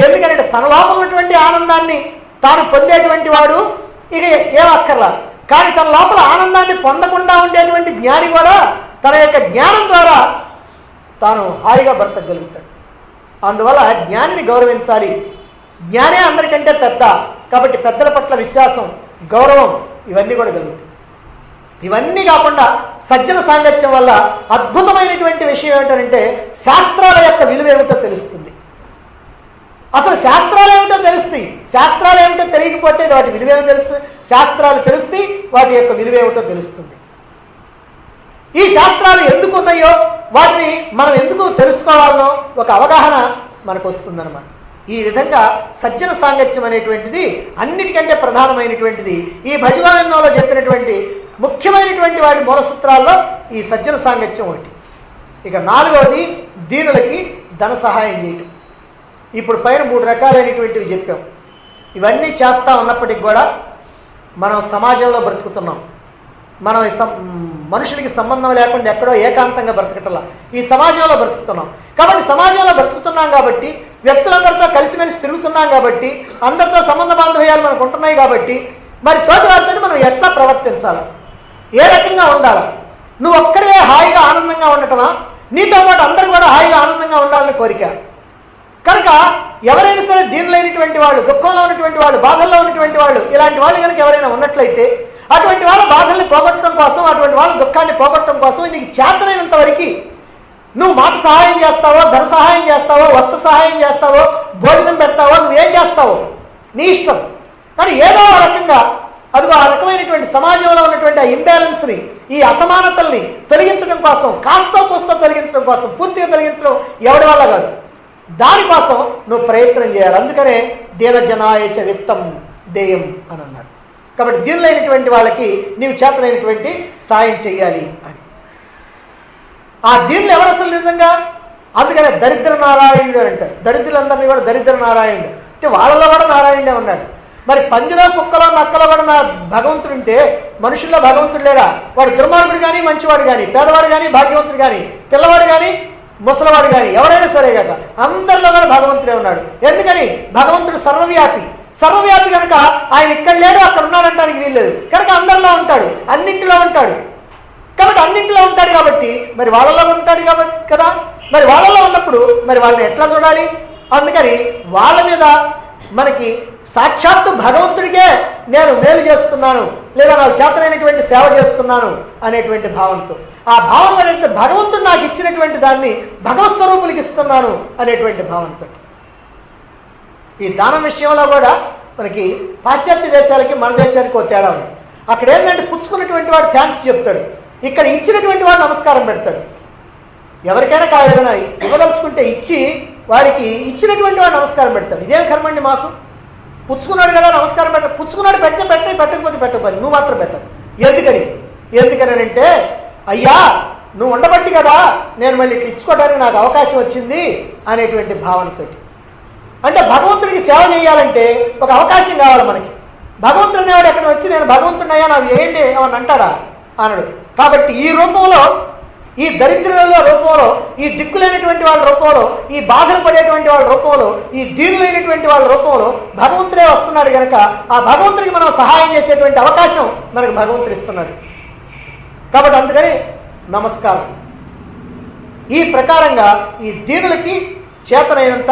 ఎందుకంటే తన లోపల ఉన్నటువంటి ఆనందాన్ని తాను పొందేటువంటి వాడు ఇక ఏం అక్కర్లా. కానీ తన లోపల ఆనందాన్ని పొందకుండా ఉండేటువంటి జ్ఞాని కూడా తన యొక్క జ్ఞానం ద్వారా తాను హాయిగా బ్రతకగలుగుతాడు. అందువల్ల జ్ఞానిని గౌరవించాలి. జ్ఞానే అందరికంటే పెద్ద, కాబట్టి పెద్దల పట్ల విశ్వాసం, గౌరవం ఇవన్నీ కూడా కలుగుతాయి. ఇవన్నీ కాకుండా సజ్జన సాంగత్యం వల్ల అద్భుతమైనటువంటి విషయం ఏమిటంటే శాస్త్రాల యొక్క విలువ ఏమిటో తెలుస్తుంది. అసలు శాస్త్రాలు ఏమిటో తెలుస్తాయి. శాస్త్రాలు ఏమిటో తెలియకపోతే వాటి విలువ ఏమిటో తెలుస్తుంది. శాస్త్రాలు తెలుస్తాయి, వాటి యొక్క విలువ ఏమిటో తెలుస్తుంది. ఈ శాస్త్రాలు ఎందుకు ఉన్నాయో వాటిని మనం ఎందుకు తెలుసుకోవాలనో ఒక అవగాహన మనకు వస్తుందన్నమాట. ఈ విధంగా సజ్జన సాంగత్యం అనేటువంటిది అన్నిటికంటే ప్రధానమైనటువంటిది. ఈ భజగోవిందంలో చెప్పినటువంటి ముఖ్యమైనటువంటి వాటి మూల సూత్రాల్లో ఈ సజ్జన సాంగత్యం ఒకటి. ఇక 4వది దీనులకి ధన సహాయం చేయటం. ఇప్పుడు పైన 3 రకాలైనటువంటివి చెప్పాం. ఇవన్నీ చేస్తూ ఉన్నప్పటికి కూడా మనం సమాజంలో బ్రతుకుతున్నాం. మనం మనుషులకి సంబంధం లేకుండా ఎక్కడో ఏకాంతంగా బ్రతకటలా ఈ సమాజంలో బ్రతుకుతున్నాం. కాబట్టి సమాజంలో బ్రతుకుతున్నాం కాబట్టి, వ్యక్తులందరితో కలిసిమెలిసి తిరుగుతున్నాం కాబట్టి, అందరితో సంబంధ బాంధవ్యాలు మనకు ఉంటున్నాయి కాబట్టి, మరి తోటి వారితో మనం ఎట్లా ప్రవర్తించాలా, ఏ రకంగా ఉండాలా? నువ్వు ఒక్కడే హాయిగా ఆనందంగా ఉండటమా, నీతో పాటు అందరూ కూడా హాయిగా ఆనందంగా ఉండాలని కోరిక. కనుక ఎవరైనా సరే దీనులైనటువంటి వాళ్ళు, దుఃఖంలో ఉన్నటువంటి వాళ్ళు, బాధల్లో ఉన్నటువంటి వాళ్ళు, ఇలాంటి వాళ్ళు కనుక ఎవరైనా ఉన్నట్లయితే అటువంటి వాళ్ళ బాధల్ని పోగొట్టడం కోసం, అటువంటి వాళ్ళ దుఃఖాన్ని పోగొట్టడం కోసం నీకు చేతనైనంత వరకు నువ్వు మాట సహాయం చేస్తావో, ధన సహాయం చేస్తావో, వస్త్ర సహాయం చేస్తావో, భోజనం పెడతావో, నువ్వేం చేస్తావో నీ ఇష్టం. కానీ ఏదో రకంగా అదిగో ఆ రకమైనటువంటి సమాజంలో ఉన్నటువంటి ఆ ఇంబ్యాలెన్స్ని, ఈ అసమానతల్ని తొలగించడం కోసం, కాస్తో కూస్తో తొలగించడం కోసం, పూర్తిగా తొలగించడం ఎవరి వల్ల కాదు, దానికోసం నువ్వు ప్రయత్నం చేయాలి. అందుకనే దీనజనాయచ విత్తం దేయం అని అన్నాడు. కాబట్టి దీనులైనటువంటి వాళ్ళకి నీవు చేతనైనటువంటి సాయం చెయ్యాలి అని. ఆ దీనులు ఎవరు అసలు నిజంగా? అందుకనే దరిద్ర నారాయణుడు అని అంటారు. దరిద్రులందరినీ కూడా దరిద్ర నారాయణుడు అంటే వాళ్ళలో కూడా నారాయణుడే ఉన్నాడు. మరి పందిలో, కుక్కలో, నక్కలో కూడా నా భగవంతుడు ఉంటే మనుషుల్లో భగవంతుడు లేరా? వాడు దుర్మార్గుడు కానీ, మంచివాడు కానీ, పేదవాడు కానీ, భాగ్యవంతుడు కానీ, పిల్లవాడు కానీ, ముసలివాడు కానీ, ఎవరైనా సరే కాక అందరిలో కూడా భగవంతుడే ఉన్నాడు. ఎందుకని? భగవంతుడు సర్వవ్యాపి. సర్వవ్యాపి కనుక ఆయన ఇక్కడ లేడు, అక్కడ ఉన్నాడంటానికి వీల్లేదు. కనుక అందరిలో ఉంటాడు, అన్నింటిలో ఉంటాడు. కాబట్టి అన్నింటిలో ఉంటాడు కాబట్టి మరి వాళ్ళలో ఉంటాడు కాబట్టి కదా. మరి వాళ్ళలో ఉన్నప్పుడు మరి వాళ్ళని ఎట్లా చూడాలి? అందుకని వాళ్ళ మీద మనకి సాక్షాత్తు భగవంతుడికే నేను మేలు చేస్తున్నాను, లేదా నాకు చేతనైనటువంటి సేవ చేస్తున్నాను అనేటువంటి భావంతో, ఆ భావం అంటే భగవంతుడు నాకు ఇచ్చినటువంటి దాన్ని భగవత్ స్వరూపులకి ఇస్తున్నాను అనేటువంటి భావంతో. ఈ దానం విషయంలో కూడా మనకి పాశ్చాత్య దేశాలకి మన దేశానికి ఒక తేడా ఉంది. అక్కడ ఏంటంటే పుచ్చుకున్నటువంటి వాడు థ్యాంక్స్ చెప్తాడు, ఇక్కడ ఇచ్చినటువంటి వాడు నమస్కారం పెడతాడు. ఎవరికైనా ఏదైనా ఇవ్వదలుచుకుంటే ఇచ్చి వారికి ఇచ్చినటువంటి వాడు నమస్కారం పెడతాడు. ఇదేం కర్మండి మాకు? పుచ్చుకున్నాడు కదా నమస్కారం పెట్ట, పుచ్చుకున్నాడు పెడితే పెట్టే, పెట్టకపోతే పెట్టకపోయి, నువ్వు మాత్రం పెట్టదు. ఎందుకని అంటే అయ్యా నువ్వు ఉండబట్టి కదా నేను మళ్ళీ ఇట్లా ఇచ్చుకోవడానికి నాకు అవకాశం వచ్చింది అనేటువంటి భావనతో. అంటే భగవంతుడికి సేవ చేయాలంటే ఒక అవకాశం కావాలి మనకి. భగవంతుడు అనేవాడు ఎక్కడ వచ్చి నేను భగవంతుడినయ్యా నాకు ఏంటి అని అంటాడా? అనడు. కాబట్టి ఈ రూపంలో, ఈ దరిద్రుల రూపంలో, ఈ దిక్కులైనటువంటి వాళ్ళ రూపంలో, ఈ బాధలు పడేటువంటి వాళ్ళ రూపంలో, ఈ దీనులైనటువంటి వాళ్ళ రూపంలో భగవంతుడే వస్తున్నాడు కనుక ఆ భగవంతుడికి మనం సహాయం చేసేటువంటి అవకాశం మనకు భగవంతుడు ఇస్తున్నాడు. కాబట్టి అందుకని నమస్కారం. ఈ ప్రకారంగా ఈ దీనులకి చేతనైనంత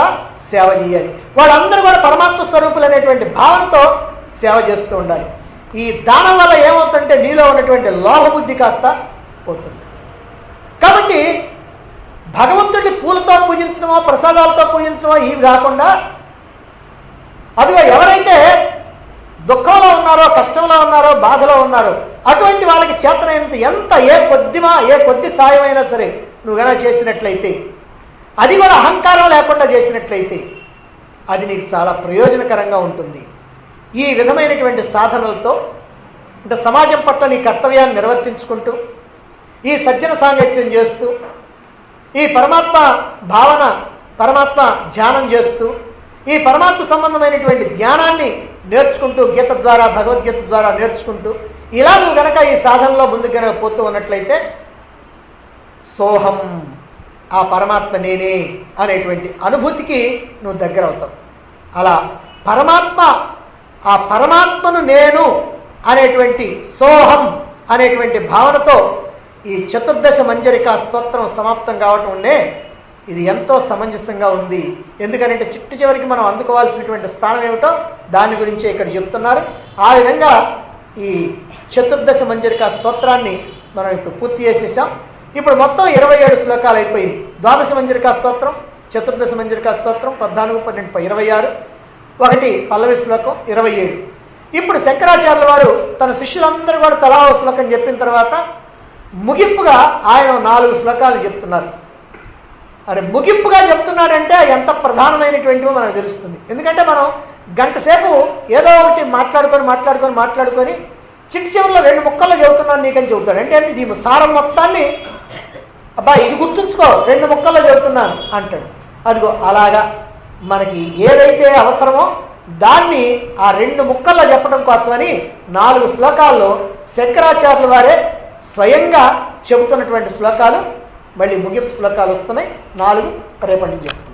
సేవ చేయాలి. వాళ్ళందరూ కూడా పరమాత్మ స్వరూపులు అనేటువంటి భావనతో సేవ చేస్తూ ఉండాలి. ఈ దానం వల్ల ఏమవుతుందంటే నీలో ఉన్నటువంటి లోహబుద్ధి కాస్త పోతుంది. కాబట్టి భగవంతుడిని పూలతో పూజించడమో, ప్రసాదాలతో పూజించడమో ఇవి కాకుండా అదిగో ఎవరైతే దుఃఖంలో ఉన్నారో, కష్టంలో ఉన్నారో, బాధలో ఉన్నారో అటువంటి వాళ్ళకి చేతనైనంత ఎంత ఏ కొద్ది సాయమైనా సరే నువ్వేనా చేసినట్లయితే, అది కూడా అహంకారం లేకుండా చేసినట్లయితే అది నీకు చాలా ప్రయోజనకరంగా ఉంటుంది. ఈ విధమైనటువంటి సాధనలతో అంటే సమాజం పట్ల నీ కర్తవ్యాన్ని నిర్వర్తించుకుంటూ, ఈ సజ్జన సాంగత్యం చేస్తూ, ఈ పరమాత్మ భావన, పరమాత్మ ధ్యానం చేస్తూ ఈ పరమాత్మ సంబంధమైనటువంటి జ్ఞానాన్ని నేర్చుకుంటూ గీత ద్వారా, భగవద్గీత ద్వారా నేర్చుకుంటూ ఇలా నువ్వు గనక ఈ సాధనలో ముందుకు గనక పోతూ ఉన్నట్లయితే సోహం, ఆ పరమాత్మ నేనే అనేటువంటి అనుభూతికి నువ్వు దగ్గర అవుతావు. అలా పరమాత్మ, ఆ పరమాత్మను నేను అనేటువంటి సోహం అనేటువంటి భావనతో ఈ చతుర్దశ మంజరికా స్తోత్రం సమాప్తం కావటం ఉండే ఇది ఎంతో సమంజసంగా ఉంది. ఎందుకంటే చిట్ట చివరికి మనం అందుకోవాల్సినటువంటి స్థానం ఏమిటో దాని గురించి ఇక్కడ చెప్తున్నారు. ఆ విధంగా ఈ చతుర్దశ మంజరికా స్తోత్రాన్ని మనం ఇప్పుడు పూర్తి చేసేసాం. ఇప్పుడు మొత్తం 27 శ్లోకాలు అయిపోయింది. ద్వాదశ మంజరికా స్తోత్రం, చతుర్దశ మంజరికా స్తోత్రం 14, 12, 26, ఒకటి పల్లవి శ్లోకం 27. ఇప్పుడు శంకరాచార్యుల వారు తన శిష్యులందరూ కూడా తలా ఓ శ్లోకం చెప్పిన తర్వాత ముగింపుగా ఆయన 4 శ్లోకాలు చెప్తున్నారు. అరే ముగింపుగా చెప్తున్నాడంటే ఎంత ప్రధానమైనటువంటివో మనకు తెలుస్తుంది. ఎందుకంటే మనం గంట సేపు ఏదో ఒకటి మాట్లాడుకొని చిట్టి చివరిలో 2 ముక్కల్లో చెబుతున్నాను నీకని చెబుతాడు. అంటే దీని సారం మొత్తాన్ని అబ్బా ఇది గుర్తుంచుకో 2 ముక్కల్లో చెబుతున్నాను అంటాడు. అదిగో అలాగా మనకి ఏదైతే అవసరమో దాన్ని ఆ 2 ముక్కల్లో చెప్పడం కోసమని 4 శ్లోకాల్లో శంకరాచార్యుల వారే స్వయంగా చెబుతున్నటువంటి శ్లోకాలు, మళ్ళీ ముగింపు శ్లోకాలు వస్తున్నాయి. 4 రేపటి నుంచి చెప్తాను.